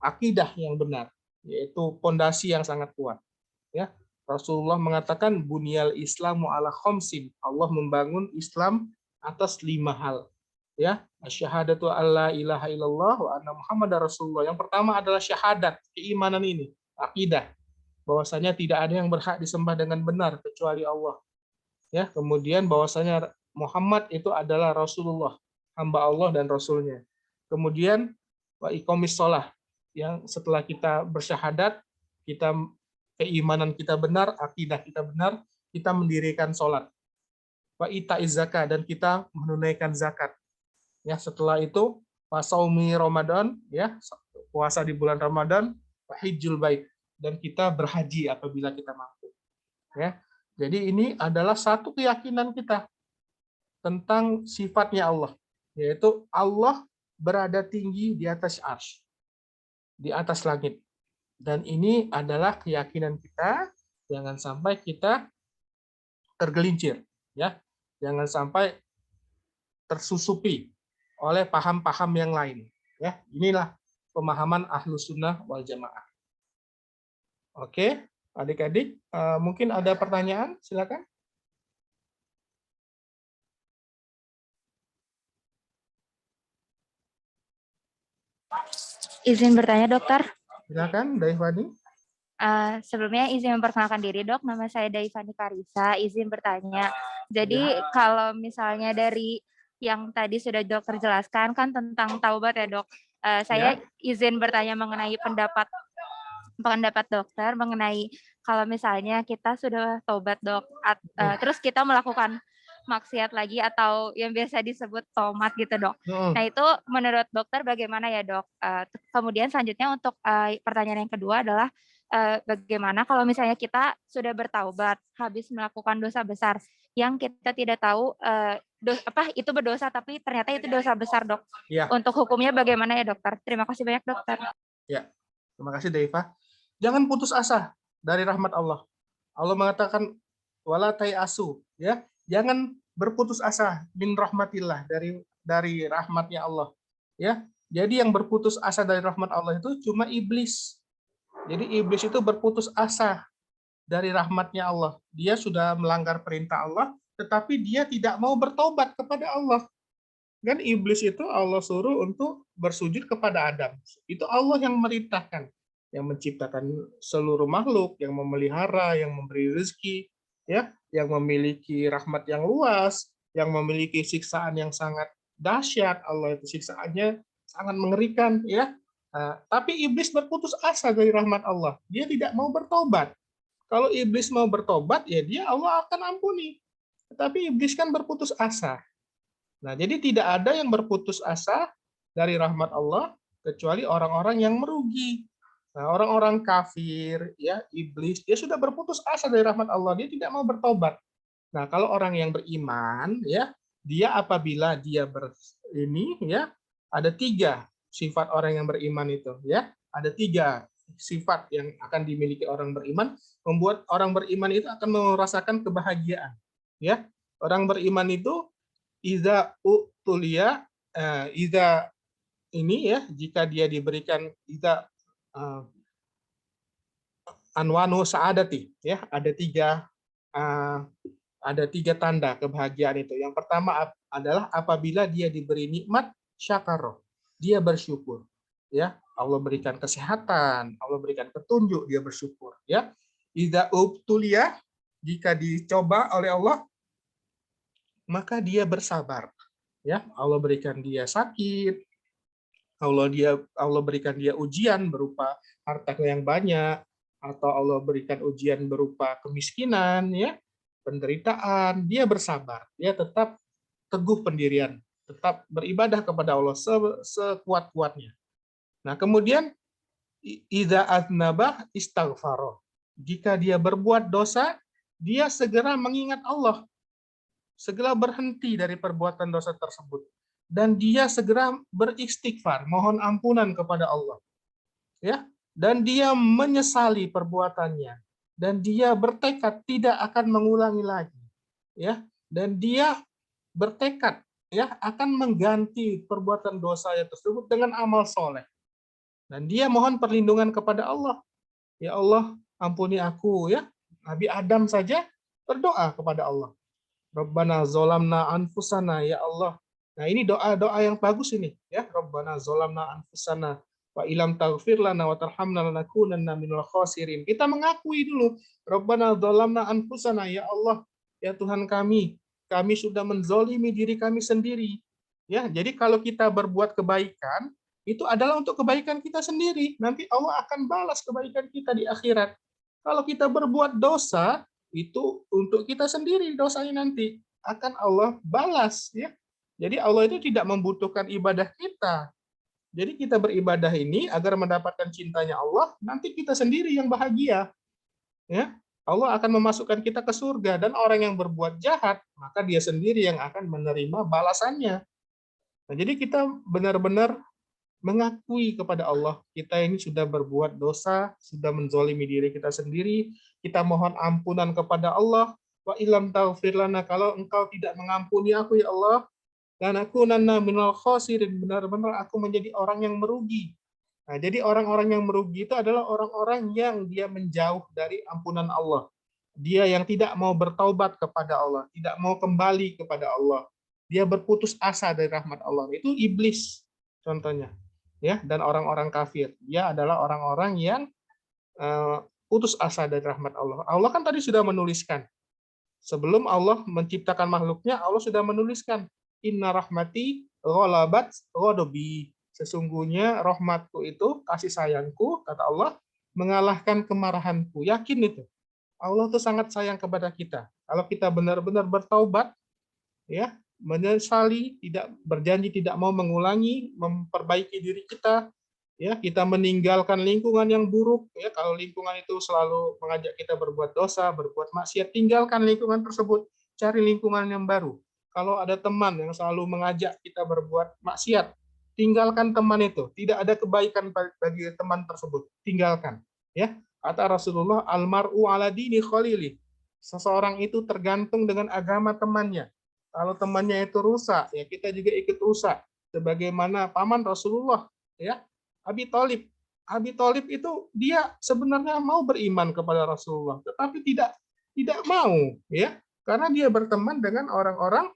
akidah yang benar, yaitu pondasi yang sangat kuat. Ya, Rasulullah mengatakan bunyal Islamu ala khamsin. Allah membangun Islam atas 5 hal. Ya, asyhadatu alla ilaha illallah wa anna muhammadar rasulullah. Yang pertama adalah syahadat, keimanan ini, akidah, bahwasanya tidak ada yang berhak disembah dengan benar kecuali Allah. Ya, kemudian bahwasanya Muhammad itu adalah Rasulullah, hamba Allah dan Rasulnya. Kemudian wa iqomis sholah, yang setelah kita bersyahadat, kita keimanan kita benar, akidah kita benar, kita mendirikan sholat. Wa ita'iz zakat, dan kita menunaikan zakat. Ya, setelah itu wasaumi Ramadan, ya, puasa di bulan Ramadan, wa hijjul bait, dan kita berhaji apabila kita mampu. Ya. Jadi ini adalah satu keyakinan kita tentang sifatnya Allah, yaitu Allah berada tinggi di atas arsy, di atas langit. Dan ini adalah keyakinan kita, jangan sampai kita tergelincir, ya. Jangan sampai tersusupi oleh paham-paham yang lain, ya. Inilah pemahaman Ahlus Sunnah wal Jamaah. Oke, adik-adik, mungkin ada pertanyaan, silakan. Izin bertanya, dokter. Silakan, Daifani. Sebelumnya izin memperkenalkan diri, dok. Nama saya Daifani Karisa. Izin bertanya. Jadi kalau misalnya dari yang tadi sudah dokter jelaskan kan tentang taubat ya, dok. Saya izin bertanya mengenai pendapat dokter mengenai kalau misalnya kita sudah taubat, dok, terus kita melakukan maksiat lagi atau yang biasa disebut tomat gitu, dok. Nah, itu menurut dokter bagaimana ya, dok? Kemudian selanjutnya untuk pertanyaan yang kedua adalah bagaimana kalau misalnya kita sudah bertaubat habis melakukan dosa besar yang kita tidak tahu itu berdosa tapi ternyata itu dosa besar, dok. Ya. Untuk hukumnya bagaimana ya, dokter? Terima kasih banyak, dokter. Ya, terima kasih, Daifah. Jangan putus asa dari rahmat Allah. Allah mengatakan wala tayasu, ya. Jangan berputus asa min rahmatillah, dari rahmatnya Allah, ya. Jadi yang berputus asa dari rahmat Allah itu cuma iblis. Jadi iblis itu berputus asa dari rahmatnya Allah. Dia sudah melanggar perintah Allah, tetapi dia tidak mau bertobat kepada Allah. Kan iblis itu Allah suruh untuk bersujud kepada Adam. Itu Allah yang merintahkan, yang menciptakan seluruh makhluk, yang memelihara, yang memberi rezeki, ya, yang memiliki rahmat yang luas, yang memiliki siksaan yang sangat dahsyat. Allah itu siksaannya sangat mengerikan, ya. Tapi iblis berputus asa dari rahmat Allah. Dia tidak mau bertobat. Kalau iblis mau bertobat, ya dia Allah akan ampuni. Tetapi iblis kan berputus asa. Nah, jadi tidak ada yang berputus asa dari rahmat Allah kecuali orang-orang yang merugi. Nah, orang-orang kafir, ya, iblis, dia sudah berputus asa dari rahmat Allah, dia tidak mau bertobat. Nah, kalau orang yang beriman, ya, dia apabila dia ada 3 sifat orang yang beriman itu, ya, ada 3 sifat yang akan dimiliki orang beriman, membuat orang beriman itu akan merasakan kebahagiaan, ya. Orang beriman itu iza utulia, jika dia diberikan anwanu sa'adati, ya, ada 3 tanda kebahagiaan itu. Yang pertama adalah apabila dia diberi nikmat syakaro, dia bersyukur, ya. Allah berikan kesehatan, Allah berikan petunjuk, dia bersyukur, ya. Idza ubtulia, jika dicoba oleh Allah, maka dia bersabar, ya. Allah berikan dia sakit, Allah berikan dia ujian berupa harta yang banyak, atau Allah berikan ujian berupa kemiskinan, ya, penderitaan, dia bersabar, dia tetap teguh pendirian, tetap beribadah kepada Allah sekuat-kuatnya. Nah, kemudian idza aznaba istaghfara. Jika dia berbuat dosa, dia segera mengingat Allah, segera berhenti dari perbuatan dosa tersebut, dan dia segera beristighfar, mohon ampunan kepada Allah, ya, dan dia menyesali perbuatannya, dan dia bertekad tidak akan mengulangi lagi, ya, dan dia bertekad, ya, akan mengganti perbuatan dosa tersebut dengan amal soleh, dan dia mohon perlindungan kepada Allah. Ya Allah, ampuni aku, ya. Nabi Adam saja berdoa kepada Allah. Rabbana zolamna anfusana, ya Allah. Nah, ini doa-doa yang bagus ini, ya. Rabbana zolamna anfusana wa ilam taghfir lana wa tarhamna lanakunanna minal khasirin. Kita mengakui dulu, Rabbana zolamna anfusana, ya Allah, ya Tuhan kami sudah menzolimi diri kami sendiri. Ya, jadi kalau kita berbuat kebaikan, itu adalah untuk kebaikan kita sendiri. Nanti Allah akan balas kebaikan kita di akhirat. Kalau kita berbuat dosa, itu untuk kita sendiri dosanya nanti akan Allah balas, ya. Jadi Allah itu tidak membutuhkan ibadah kita. Jadi kita beribadah ini agar mendapatkan cintanya Allah, nanti kita sendiri yang bahagia, ya. Allah akan memasukkan kita ke surga, dan orang yang berbuat jahat, maka dia sendiri yang akan menerima balasannya. Nah, jadi kita benar-benar mengakui kepada Allah, kita ini sudah berbuat dosa, sudah menzolimi diri kita sendiri, kita mohon ampunan kepada Allah, wa ilam taghfir lana, kalau engkau tidak mengampuni aku, ya Allah, lanakunanna minal khasirin, benar-benar aku menjadi orang yang merugi. Nah, jadi orang-orang yang merugi itu adalah orang-orang yang dia menjauh dari ampunan Allah. Dia yang tidak mau bertaubat kepada Allah, tidak mau kembali kepada Allah. Dia berputus asa dari rahmat Allah. Itu iblis contohnya. Ya, dan orang-orang kafir, dia adalah orang-orang yang putus asa dari rahmat Allah. Allah kan tadi sudah menuliskan, sebelum Allah menciptakan makhluknya, Allah sudah menuliskan, inna rahmati ghalabat ghadabi, sesungguhnya rahmatku itu, kasih sayangku, kata Allah, mengalahkan kemarahanku. Yakin itu, Allah tuh sangat sayang kepada kita. Kalau kita benar-benar bertaubat, ya, menyesali, tidak berjanji tidak mau mengulangi, memperbaiki diri kita, ya, kita meninggalkan lingkungan yang buruk, ya, kalau lingkungan itu selalu mengajak kita berbuat dosa, berbuat maksiat, tinggalkan lingkungan tersebut, cari lingkungan yang baru. Kalau ada teman yang selalu mengajak kita berbuat maksiat, tinggalkan teman itu, tidak ada kebaikan bagi teman tersebut, tinggalkan, ya. Kata Rasulullah, almar'u ala dini khalili, seseorang itu tergantung dengan agama temannya. Kalau temannya itu rusak, ya kita juga ikut rusak. Sebagaimana paman Rasulullah, ya, Abi Thalib. Abi Thalib itu dia sebenarnya mau beriman kepada Rasulullah, tetapi tidak mau, ya, karena dia berteman dengan orang-orang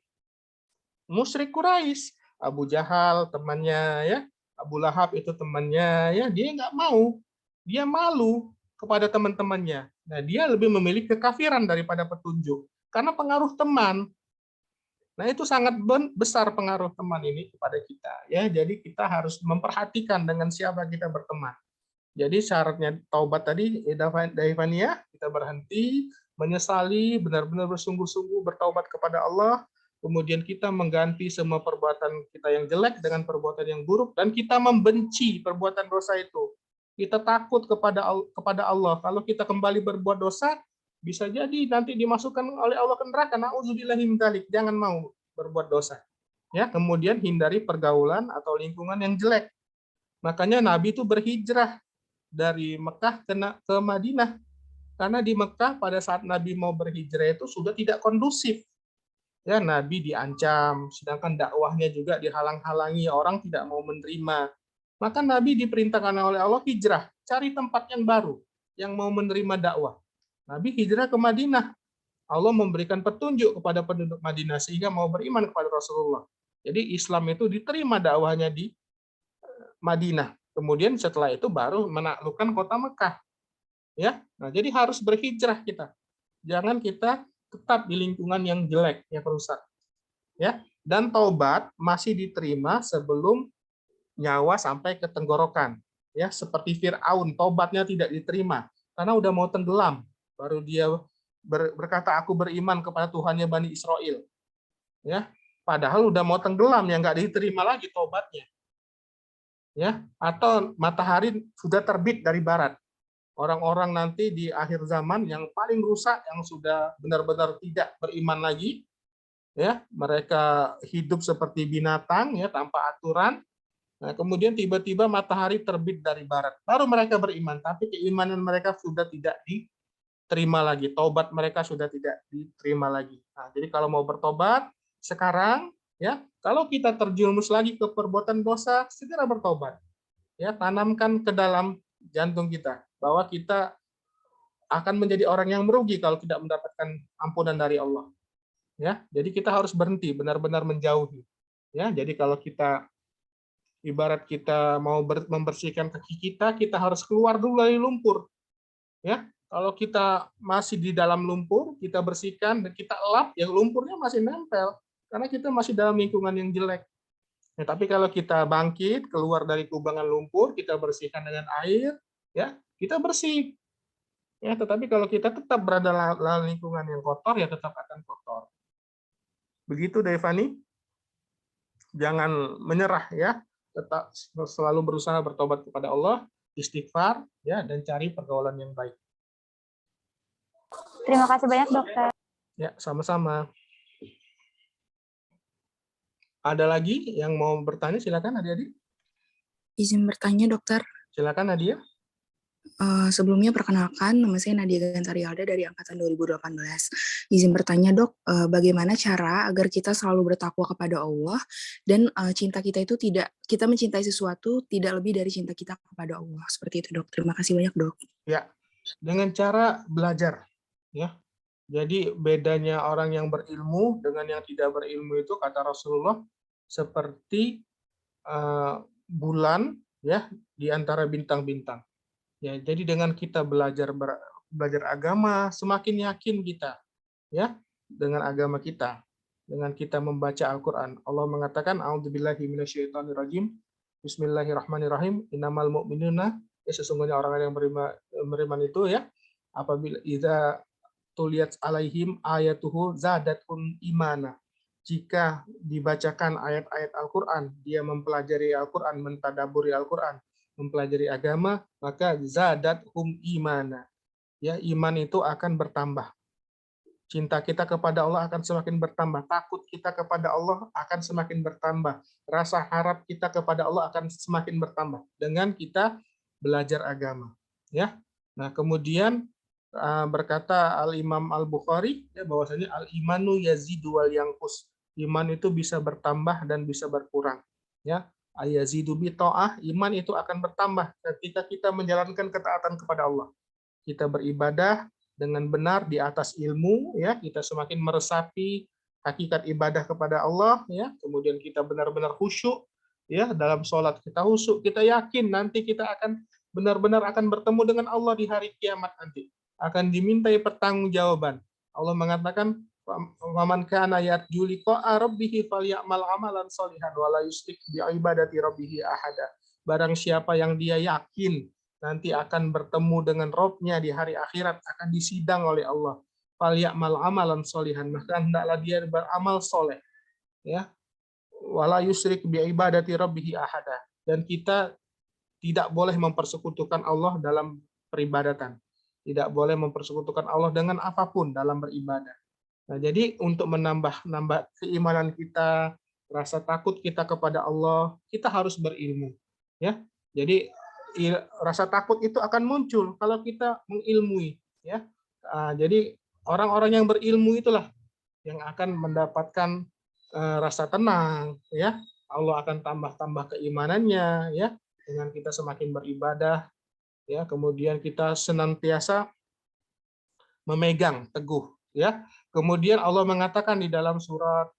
musyrik Quraisy. Abu Jahal temannya, ya, Abu Lahab itu temannya, ya, dia nggak mau, dia malu kepada teman-temannya. Nah, dia lebih memilih kekafiran daripada petunjuk karena pengaruh teman. Nah, itu sangat besar pengaruh teman ini kepada kita, ya. Jadi kita harus memperhatikan dengan siapa kita berteman. Jadi syaratnya taubat tadi, Daivania, kita berhenti, menyesali, benar-benar bersungguh-sungguh bertaubat kepada Allah, kemudian kita mengganti semua perbuatan kita yang jelek dengan perbuatan yang buruk, dan kita membenci perbuatan dosa itu. Kita takut kepada Allah. Kalau kita kembali berbuat dosa, bisa jadi nanti dimasukkan oleh Allah ke neraka. Nauzubillahi min dzalik. Jangan mau berbuat dosa. Ya, kemudian hindari pergaulan atau lingkungan yang jelek. Makanya Nabi itu berhijrah dari Mekah ke Madinah. Karena di Mekah pada saat Nabi mau berhijrah itu sudah tidak kondusif. Ya, Nabi diancam, sedangkan dakwahnya juga dihalang-halangi, orang tidak mau menerima. Maka Nabi diperintahkan oleh Allah hijrah, cari tempat yang baru yang mau menerima dakwah. Nabi hijrah ke Madinah. Allah memberikan petunjuk kepada penduduk Madinah sehingga mau beriman kepada Rasulullah. Jadi Islam itu diterima dakwahnya di Madinah. Kemudian setelah itu baru menaklukkan kota Mekah. Ya. Nah, jadi harus berhijrah kita. Jangan kita tetap di lingkungan yang jelek, yang rusak. Ya. Dan taubat masih diterima sebelum nyawa sampai ke tenggorokan. Ya, seperti Firaun, taubatnya tidak diterima. karena udah mau tenggelam, baru dia berkata aku beriman kepada Tuhannya Bani Israel. Ya, padahal udah mau tenggelam, yang nggak diterima lagi tobatnya. Ya, atau matahari sudah terbit dari barat. Orang-orang nanti di akhir zaman yang paling rusak, yang sudah benar-benar tidak beriman lagi, ya, mereka hidup seperti binatang, ya, tanpa aturan. Nah, kemudian tiba-tiba matahari terbit dari barat, baru mereka beriman, tapi keimanan mereka sudah tidak diterima lagi, taubat mereka sudah tidak diterima lagi. Nah, jadi kalau mau bertobat sekarang, ya, kalau kita terjerumus lagi ke perbuatan dosa, segera bertobat. Ya, tanamkan ke dalam jantung kita bahwa kita akan menjadi orang yang merugi kalau tidak mendapatkan ampunan dari Allah. Ya, jadi kita harus berhenti, benar-benar menjauhi. Ya, jadi kalau kita ibarat kita mau membersihkan kaki kita, kita harus keluar dulu dari lumpur. Ya, kalau kita masih di dalam lumpur, kita bersihkan dan kita elap, ya lumpurnya masih nempel karena kita masih dalam lingkungan yang jelek. Ya, tapi kalau kita bangkit, keluar dari kubangan lumpur, kita bersihkan dengan air, ya kita bersih. Ya, tetapi kalau kita tetap berada dalam lingkungan yang kotor, ya tetap akan kotor. Begitu, Devani. Jangan menyerah, ya. Tetap selalu berusaha bertobat kepada Allah, istighfar, ya, dan cari pergaulan yang baik. Terima kasih banyak, dokter. Ya, sama-sama. Ada lagi yang mau bertanya? Silakan, adik-adik. Izin bertanya, dokter. Silakan, Nadia. Sebelumnya perkenalkan, nama saya Nadia Gantarialda dari angkatan 2018. Izin bertanya, dok, bagaimana cara agar kita selalu bertakwa kepada Allah dan cinta kita itu tidak, kita mencintai sesuatu tidak lebih dari cinta kita kepada Allah. Seperti itu, dok. Terima kasih banyak, dok. Ya, dengan cara belajar. Ya, jadi bedanya orang yang berilmu dengan yang tidak berilmu itu, kata Rasulullah, seperti bulan, ya, di antara bintang-bintang. Ya, jadi dengan kita belajar agama, semakin yakin kita, ya, dengan agama kita. Dengan kita membaca Al-Qur'an. Allah mengatakan, a'udzubillahi minasyaitonirrajim. Bismillahirrahmanirrahim. Innamal mu'minuna, ya, sesungguhnya orang-orang yang beriman itu, ya, apabila idza tuliyat alaihim ayatuhu zadatun imana. Jika dibacakan ayat-ayat Al-Qur'an, dia mempelajari Al-Qur'an, mentadaburi Al-Qur'an, mempelajari agama, maka zadathum imana. Ya, iman itu akan bertambah. Cinta kita kepada Allah akan semakin bertambah. Takut kita kepada Allah akan semakin bertambah. Rasa harap kita kepada Allah akan semakin bertambah dengan kita belajar agama. Ya. Nah, kemudian berkata Al-Imam Al-Bukhari, ya, bahwasanya al-imanu yazidu wal yanqus. Iman itu bisa bertambah dan bisa berkurang. Ya. Ayazidu bi ta'ah, iman itu akan bertambah ketika kita menjalankan ketaatan kepada Allah. Kita beribadah dengan benar di atas ilmu, ya, kita semakin meresapi hakikat ibadah kepada Allah, ya. Kemudian kita benar-benar khusyuk, ya, dalam sholat kita khusyuk, kita yakin nanti kita akan benar-benar akan bertemu dengan Allah di hari kiamat nanti. Akan dimintai pertanggungjawaban. Allah mengatakan, "Waman kana yarju liqa'a rabbih falyamal amalan sholihan wa la yusyrik bi ibadati rabbih ahada." Barang siapa yang dia yakin nanti akan bertemu dengan Rabb-nya di hari akhirat, akan disidang oleh Allah. Falyamal amalan sholihan, maka hendaklah dia beramal soleh, ya. Wa la yusyrik bi ibadati rabbih ahada. Dan kita tidak boleh mempersekutukan Allah dalam peribadatan. Tidak boleh mempersekutukan Allah dengan apapun dalam beribadah. Nah, jadi untuk menambah keimanan kita, rasa takut kita kepada Allah, kita harus berilmu, ya. Jadi rasa takut itu akan muncul kalau kita mengilmui, ya. Jadi orang-orang yang berilmu itulah yang akan mendapatkan rasa tenang, ya. Allah akan tambah keimanannya, ya, dengan kita semakin beribadah, ya. Kemudian kita senantiasa memegang teguh, ya. Kemudian Allah mengatakan di dalam surat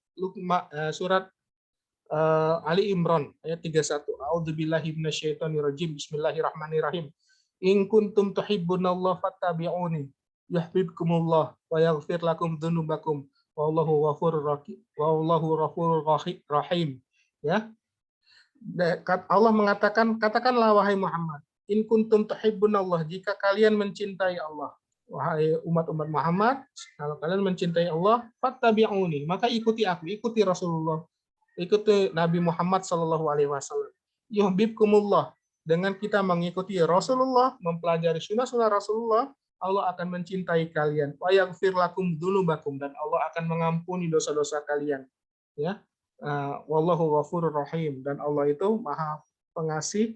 Ali Imran ayat 31, a'udzubillahi minasyaitonirrajim, bismillahirrahmanirrahim. In kuntum tuhibbunallaha fattabi'uni yuhibbukumullah wa yaghfir lakum dzunubakum wallahu ghafurur rahim. Ya. Allah mengatakan, katakanlah wahai Muhammad, in kuntum tuhibbunallah, jika kalian mencintai Allah, wahai umat-umat Muhammad, kalau kalian mencintai Allah, fattabi'uni, maka ikuti aku, ikuti Rasulullah, ikuti Nabi Muhammad sallallahu alaihi wasallam. Yuhibbukumullah, dengan kita mengikuti Rasulullah, mempelajari sunnah-sunnah Rasulullah, Allah akan mencintai kalian. Wa yaghfir lakum dzunubakum, dan Allah akan mengampuni dosa-dosa kalian. Ya. Wallahu ghafurur rahim, dan Allah itu Maha Pengasih,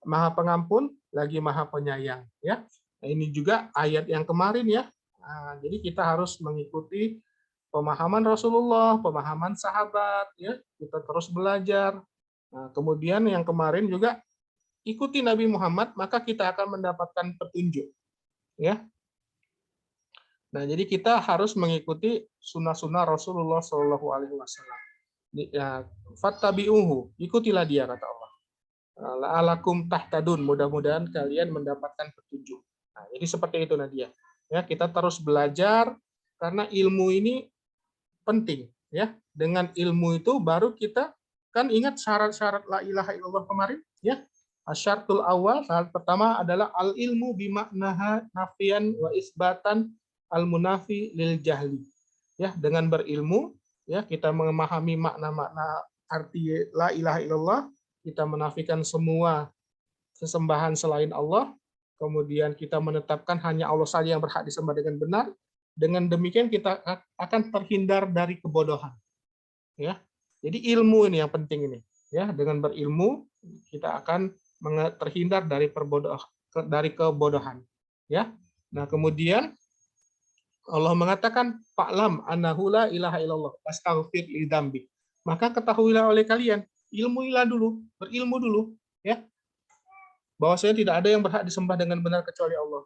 Maha Pengampun, lagi Maha Penyayang, ya. Nah, ini juga ayat yang kemarin ya. Nah, jadi kita harus mengikuti pemahaman Rasulullah, pemahaman sahabat, ya. Kita terus belajar. Nah, kemudian yang kemarin juga ikuti Nabi Muhammad, maka kita akan mendapatkan petunjuk. Ya. Nah, jadi kita harus mengikuti sunnah-sunnah Rasulullah Shallallahu Alaihi Wasallam. Ya, fattabi'uhu, ikutilah dia, kata Allah. La'alakum tahtadun, mudah-mudahan kalian mendapatkan petunjuk. Nah, jadi seperti itu Nadia. Ya, kita terus belajar karena ilmu ini penting. Ya, dengan ilmu itu baru kita kan ingat syarat-syarat la ilaha illallah kemarin. Ya, asyaratul awal, syarat pertama adalah al-ilmu bimaknaha nafian wa isbatan al-munafi lil jahli. Ya, dengan berilmu, ya, kita memahami makna-makna arti la ilaha illallah, kita menafikan semua sesembahan selain Allah, kemudian kita menetapkan hanya Allah saja yang berhak disembah dengan benar. Dengan demikian kita akan terhindar dari kebodohan. Ya, jadi ilmu ini yang penting ini. Ya, dengan berilmu kita akan terhindar dari kebodohan. Ya. Nah, kemudian Allah mengatakan fa'lam annahu la ilaha illallah wastaghfir li dzambik. Maka ketahuilah oleh kalian, ilmuilah dulu, berilmu dulu, ya. Bahwasanya tidak ada yang berhak disembah dengan benar kecuali Allah.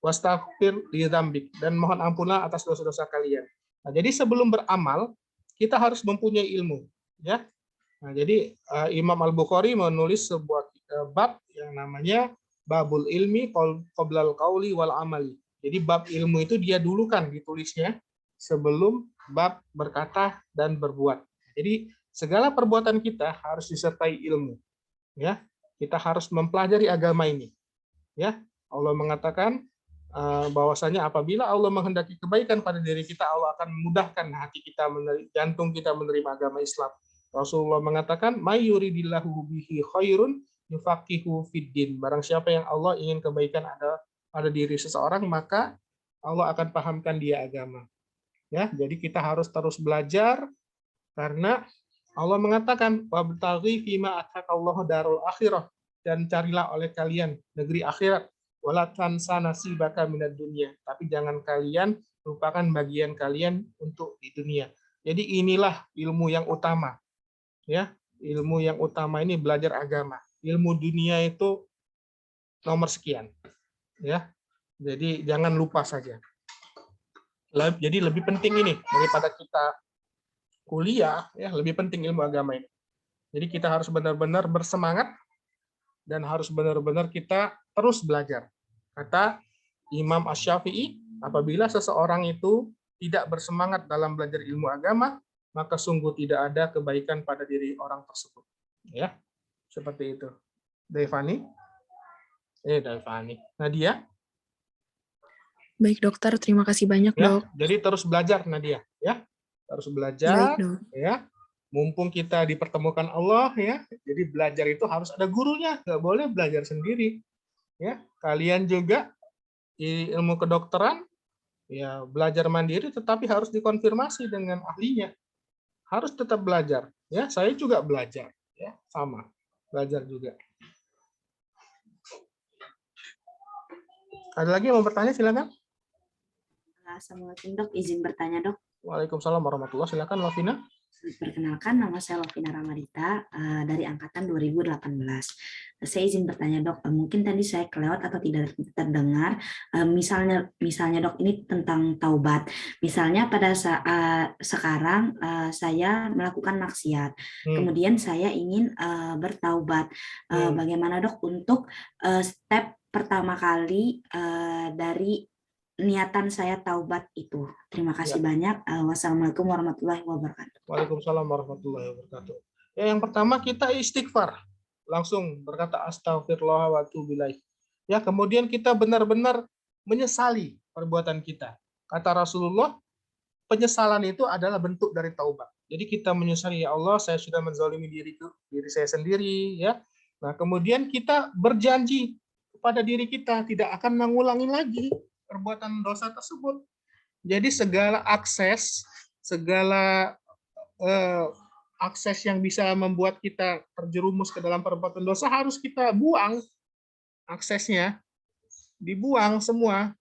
Wastaghfir li dzambik, dan mohon ampunlah atas dosa-dosa kalian. Nah, jadi sebelum beramal, kita harus mempunyai ilmu, ya. Nah, jadi Imam Al-Bukhari menulis sebuah bab yang namanya Babul Ilmi Qoblal Qauli wal Amali. Jadi bab ilmu itu dia dulukan ditulisnya sebelum bab berkata dan berbuat. Jadi segala perbuatan kita harus disertai ilmu. Ya, kita harus mempelajari agama ini. Ya, Allah mengatakan bahwasanya apabila Allah menghendaki kebaikan pada diri kita, Allah akan memudahkan hati kita, jantung kita menerima agama Islam. Rasulullah mengatakan, "May yuridillahu bihi khairun yufaqihu fiddin." Barang siapa yang Allah ingin kebaikan pada diri seseorang, maka Allah akan pahamkan dia agama. Ya, jadi kita harus terus belajar karena Allah mengatakan, "Wabtaghi fima ataqallahu darul akhirah." Dan carilah oleh kalian negeri akhirat. Wala tansa nasibaka minad dunya. Tapi jangan kalian lupakan bagian kalian untuk di dunia. Jadi inilah ilmu yang utama. Ya, ilmu yang utama ini belajar agama. Ilmu dunia itu nomor sekian. Ya, jadi jangan lupa saja. Jadi lebih penting ini daripada kita kuliah, ya, lebih penting ilmu agama ini. Jadi kita harus benar-benar bersemangat dan harus benar-benar kita terus belajar. Kata Imam Asy-Syafi'i, apabila seseorang itu tidak bersemangat dalam belajar ilmu agama, maka sungguh tidak ada kebaikan pada diri orang tersebut. Ya, seperti itu. Devani? Devani. Nadia? Baik dokter, terima kasih banyak Ya, dok. jadi terus belajar Nadia, ya. Terus belajar, Baik, dok. ya. Mumpung kita dipertemukan Allah, ya. Jadi belajar itu harus ada gurunya, nggak boleh belajar sendiri. Ya, kalian juga di ilmu kedokteran, ya, belajar mandiri, tetapi harus dikonfirmasi dengan ahlinya. Harus tetap belajar, ya. Saya juga belajar, ya, sama, belajar juga. Ada lagi yang mau bertanya, silakan. Assalamualaikum dok, izin bertanya dok. Waalaikumsalam warahmatullahi wabarakatuh. Silakan Lovina. Perkenalkan, nama saya Lovina Ramadita dari angkatan 2018. Saya izin bertanya dok, mungkin tadi saya kelewat atau tidak terdengar. Misalnya dok, ini tentang taubat. Misalnya pada saat sekarang saya melakukan maksiat, kemudian saya ingin bertaubat. Bagaimana dok untuk step pertama kali dari niatan saya taubat itu? Terima kasih banyak. Wassalamualaikum warahmatullahi wabarakatuh. Waalaikumsalam warahmatullahi wabarakatuh. Ya, yang pertama kita istighfar. langsung berkata astagfirullah wa atubu ilaih. Ya, kemudian kita benar-benar menyesali perbuatan kita. Kata Rasulullah, penyesalan itu adalah bentuk dari taubat. Jadi kita menyesali, ya Allah, saya sudah menzalimi diri saya sendiri, ya. Nah, kemudian kita berjanji kepada diri kita tidak akan mengulangi lagi perbuatan dosa tersebut. Jadi segala akses yang bisa membuat kita terjerumus ke dalam perbuatan dosa harus kita buang, aksesnya dibuang semua,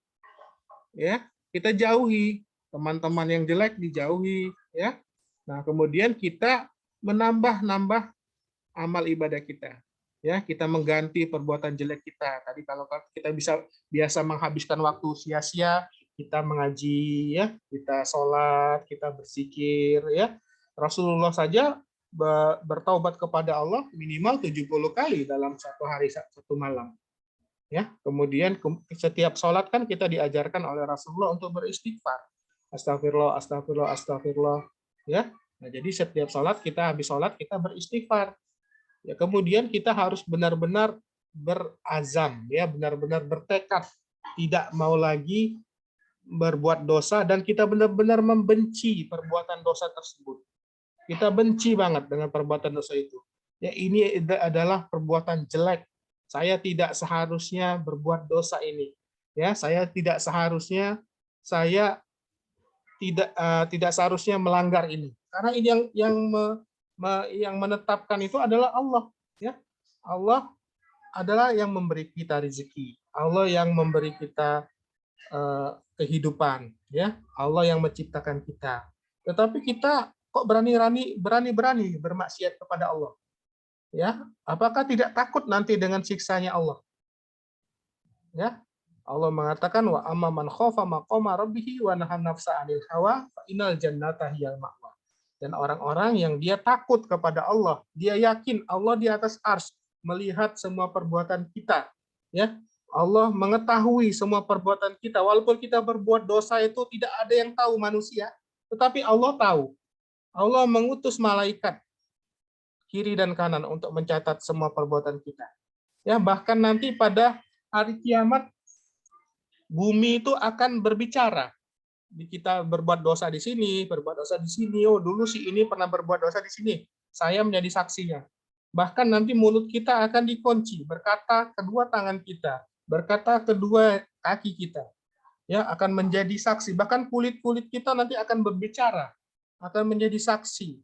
ya, kita jauhi. Teman-teman yang jelek dijauhi, ya. Nah, kemudian kita menambah amal ibadah kita, ya, kita mengganti perbuatan jelek kita. Tadi kalau kita biasa menghabiskan waktu sia-sia, kita mengaji, ya, kita sholat, kita berzikir, ya. Rasulullah saja bertaubat kepada Allah minimal 70 kali dalam satu hari satu malam, ya. Kemudian setiap sholat kan kita diajarkan oleh Rasulullah untuk beristighfar, astagfirullah, astagfirullah, astagfirullah, ya. Nah, jadi setiap sholat habis sholat kita beristighfar. Ya, kemudian kita harus benar-benar berazam, ya, benar-benar bertekad tidak mau lagi berbuat dosa, dan kita benar-benar membenci perbuatan dosa tersebut. Kita benci banget dengan perbuatan dosa itu. Ya, ini adalah perbuatan jelek. Saya tidak seharusnya berbuat dosa ini. Ya, saya tidak seharusnya tidak seharusnya melanggar ini. Karena ini yang menetapkan itu adalah Allah, ya. Allah adalah yang memberi kita rezeki. Allah yang memberi kita kehidupan, ya. Allah yang menciptakan kita. Tetapi kita kok berani bermaksiat kepada Allah, ya. Apakah tidak takut nanti dengan siksanya Allah? Ya. Allah mengatakan wa amman khafa maqama rabbih wa nahan nafsa 'anil hawa fa innal jannata hiyal ma'wa. Dan orang-orang yang dia takut kepada Allah, dia yakin Allah di atas arsy melihat semua perbuatan kita, ya. Allah mengetahui semua perbuatan kita, walaupun kita berbuat dosa itu tidak ada yang tahu manusia, tetapi Allah tahu. Allah mengutus malaikat kiri dan kanan untuk mencatat semua perbuatan kita. Ya, bahkan nanti pada hari kiamat bumi itu akan berbicara. Kita berbuat dosa di sini, berbuat dosa di sini. Oh, dulu si ini pernah berbuat dosa di sini. Saya menjadi saksinya. Bahkan nanti mulut kita akan dikunci, berkata kedua tangan kita, berkata kedua kaki kita, ya, akan menjadi saksi. Bahkan kulit-kulit kita nanti akan berbicara, akan menjadi saksi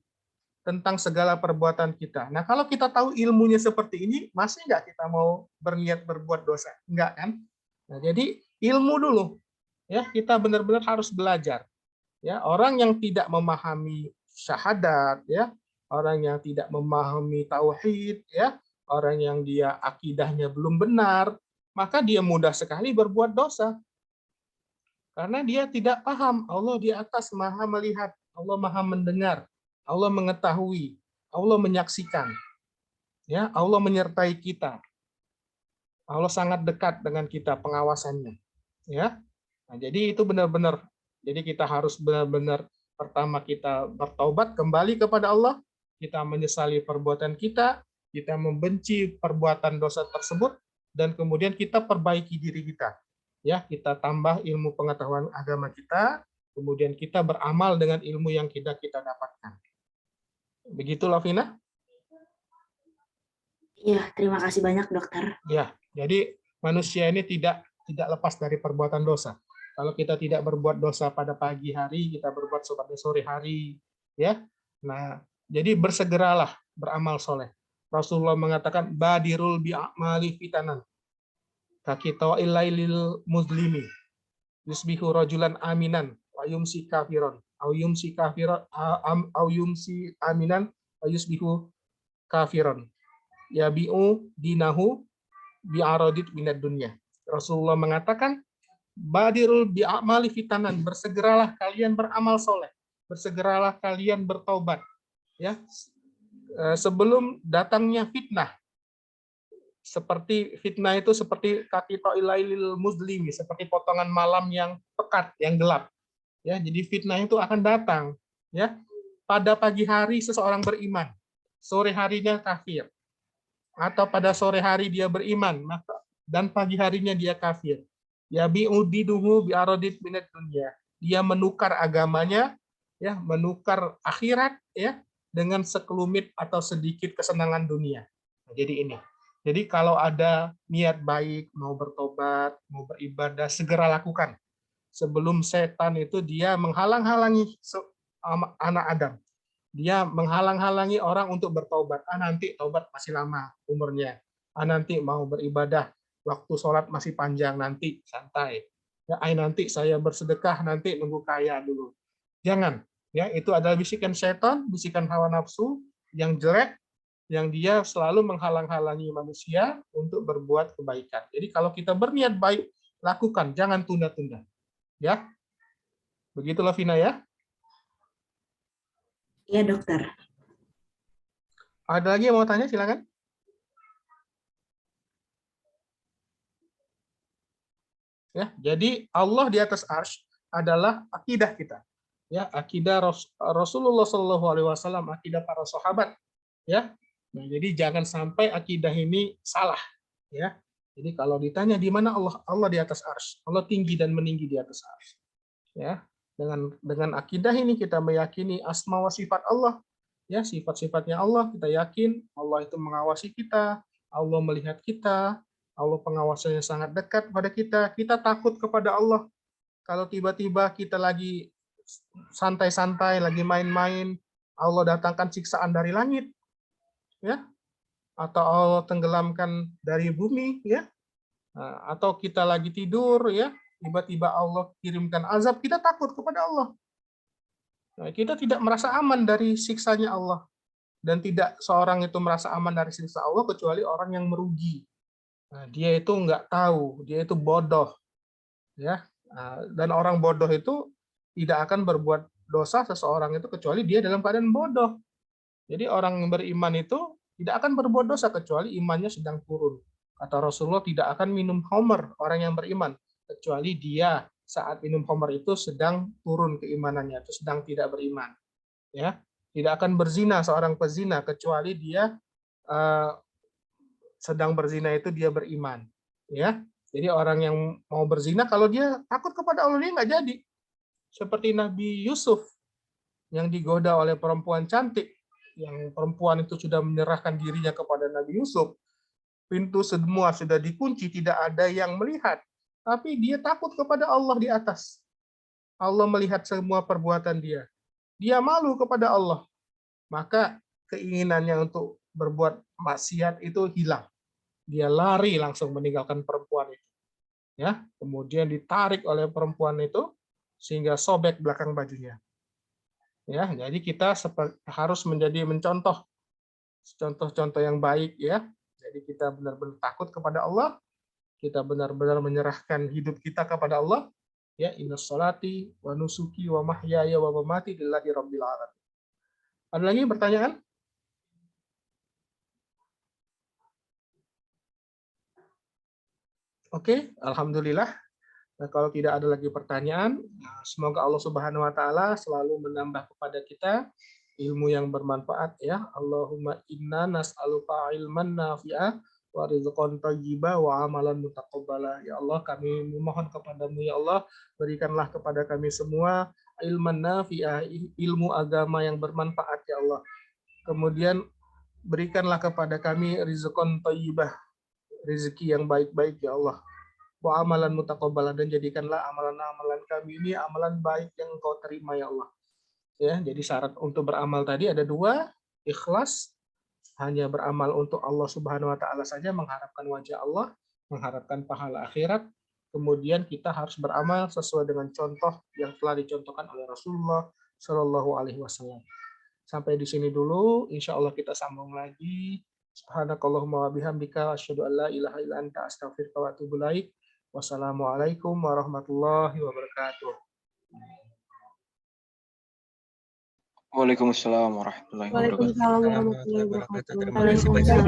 tentang segala perbuatan kita. Nah, kalau kita tahu ilmunya seperti ini, masih nggak kita mau berniat berbuat dosa? Enggak, kan? Nah, jadi ilmu dulu, ya, kita benar-benar harus belajar. Ya, orang yang tidak memahami syahadat, ya, orang yang tidak memahami tauhid, ya, orang yang dia akidahnya belum benar, maka dia mudah sekali berbuat dosa. Karena dia tidak paham Allah di atas maha melihat, Allah maha mendengar, Allah mengetahui, Allah menyaksikan. Ya, Allah menyertai kita. Allah sangat dekat dengan kita pengawasannya, ya. Nah, jadi itu benar-benar. Jadi kita harus benar-benar pertama kita bertaubat kembali kepada Allah, kita menyesali perbuatan kita membenci perbuatan dosa tersebut, dan kemudian kita perbaiki diri kita. Ya, kita tambah ilmu pengetahuan agama kita, kemudian kita beramal dengan ilmu yang kita dapatkan. Begitu, Lavina? Iya, terima kasih banyak, dokter. Ya. Jadi manusia ini tidak lepas dari perbuatan dosa. Kalau kita tidak berbuat dosa pada pagi hari, kita berbuat pada sore hari, ya. Nah, jadi bersegeralah beramal soleh. Rasulullah mengatakan badirul bi'amali fitanan. Kakitawa'il lailil muslimi. Yusbihu rajulan aminan wa yumsi kafiron. Au yumsi kafiron au yumsi aminan wa yusbihu kafiron. Yabi'u dinahu bi'aradit minad dunya. Rasulullah mengatakan, badirul bi'amali fitanan, bersegeralah kalian beramal soleh, bersegeralah kalian bertaubat, ya, sebelum datangnya fitnah. Seperti fitnah itu seperti qata'il muslimi, seperti potongan malam yang pekat, yang gelap. Ya, jadi fitnah itu akan datang, ya. Pada pagi hari seseorang beriman, sore harinya kafir. atau pada sore hari dia beriman, maka dan pagi harinya dia kafir. Ya bi'udiduhu bi'aradid minad dunya. Dia menukar agamanya, ya, menukar akhirat, ya, dengan sekelumit atau sedikit kesenangan dunia. Nah, jadi ini. Jadi kalau ada niat baik, mau bertobat, mau beribadah, segera lakukan. Sebelum setan itu dia menghalang-halangi anak Adam. Dia menghalang-halangi orang untuk bertobat. Nanti tobat masih lama umurnya. Nanti mau beribadah, waktu sholat masih panjang, nanti santai. Ya, nanti saya bersedekah, nanti nunggu kaya dulu. Jangan. Ya, itu adalah bisikan setan, bisikan hawa nafsu yang jelek, yang dia selalu menghalang-halangi manusia untuk berbuat kebaikan. Jadi kalau kita berniat baik, lakukan, jangan tunda-tunda. Ya, begitulah Vina ya. Iya, dokter. Ada lagi yang mau tanya, silakan. Ya, jadi Allah di atas arsy adalah akidah kita. Ya, akidah Rasulullah Shallallahu Alaihi Wasallam, akidah para sahabat. Ya, nah, jadi jangan sampai akidah ini salah. Ya, jadi kalau ditanya di mana Allah, Allah di atas arsy, Allah tinggi dan meninggi di atas arsy. Ya, dengan akidah ini kita meyakini asma wa sifat Allah. Ya, sifat-sifatnya Allah, kita yakin Allah itu mengawasi kita, Allah melihat kita, Allah pengawasannya sangat dekat pada kita. Kita takut kepada Allah. Kalau tiba-tiba kita lagi santai-santai, lagi main-main, Allah datangkan siksaan dari langit, ya, atau Allah tenggelamkan dari bumi, ya, atau kita lagi tidur, ya, tiba-tiba Allah kirimkan azab, kita takut kepada Allah. Nah, kita tidak merasa aman dari siksanya Allah. Dan tidak seorang itu merasa aman dari siksa Allah kecuali orang yang merugi. Nah, dia itu nggak tahu, dia itu bodoh, ya. Dan orang bodoh itu tidak akan berbuat dosa seseorang itu kecuali dia dalam keadaan bodoh. Jadi orang yang beriman itu tidak akan berbuat dosa kecuali imannya sedang turun. Kata Rasulullah, tidak akan minum khamr orang yang beriman kecuali dia saat minum khamr itu sedang turun keimanannya, itu sedang tidak beriman. Ya, tidak akan berzina seorang pezina kecuali dia sedang berzina itu dia beriman. Ya, jadi orang yang mau berzina kalau dia takut kepada Allah dia nggak jadi. Seperti Nabi Yusuf yang digoda oleh perempuan cantik, yang perempuan itu sudah menyerahkan dirinya kepada Nabi Yusuf. Pintu semua sudah dikunci, tidak ada yang melihat. Tapi dia takut kepada Allah di atas. Allah melihat semua perbuatan dia. Dia malu kepada Allah. Maka keinginannya untuk berbuat maksiat itu hilang. Dia lari langsung meninggalkan perempuan itu. Ya, kemudian ditarik oleh perempuan itu sehingga sobek belakang bajunya. Ya, jadi kita harus menjadi mencontoh contoh-contoh yang baik, ya. Jadi kita benar-benar takut kepada Allah, kita benar-benar menyerahkan hidup kita kepada Allah, ya, innas sholati wa nusuki wa mahyaya wa mamati lillahi rabbil alamin. Ada lagi pertanyaan? Oke, alhamdulillah. Nah, kalau tidak ada lagi pertanyaan, semoga Allah Subhanahu wa taala selalu menambah kepada kita ilmu yang bermanfaat, ya. Allahumma inna nas'aluka ilman nafi'ah wa rizqan thayyiba wa amalan mutaqabbala. Ya Allah, kami memohon kepadamu, ya Allah, berikanlah kepada kami semua ilman nafi'ah, ilmu agama yang bermanfaat, ya Allah. Kemudian berikanlah kepada kami rizqan thayyibah, rezeki yang baik-baik, ya Allah. Wa amalan mutaqabbalah, dan jadikanlah amalan-amalan kami ini amalan baik yang Engkau terima, ya Allah. Ya, jadi syarat untuk beramal tadi ada dua, ikhlas, hanya beramal untuk Allah Subhanahu wa taala saja, mengharapkan wajah Allah, mengharapkan pahala akhirat. Kemudian kita harus beramal sesuai dengan contoh yang telah dicontohkan oleh Rasulullah Shallallahu alaihi wasallam. Sampai di sini dulu, insya Allah kita sambung lagi. Subhanakallahumma wa bihamdika asyhadu an la ilaha illa anta astaghfiruka wa atubu ilaik. Wassalamualaikum warahmatullahi wabarakatuh. Waalaikumsalam warahmatullahi wabarakatuh. Waalaikumsalam warahmatullahi wabarakatuh. Terima kasih banyak.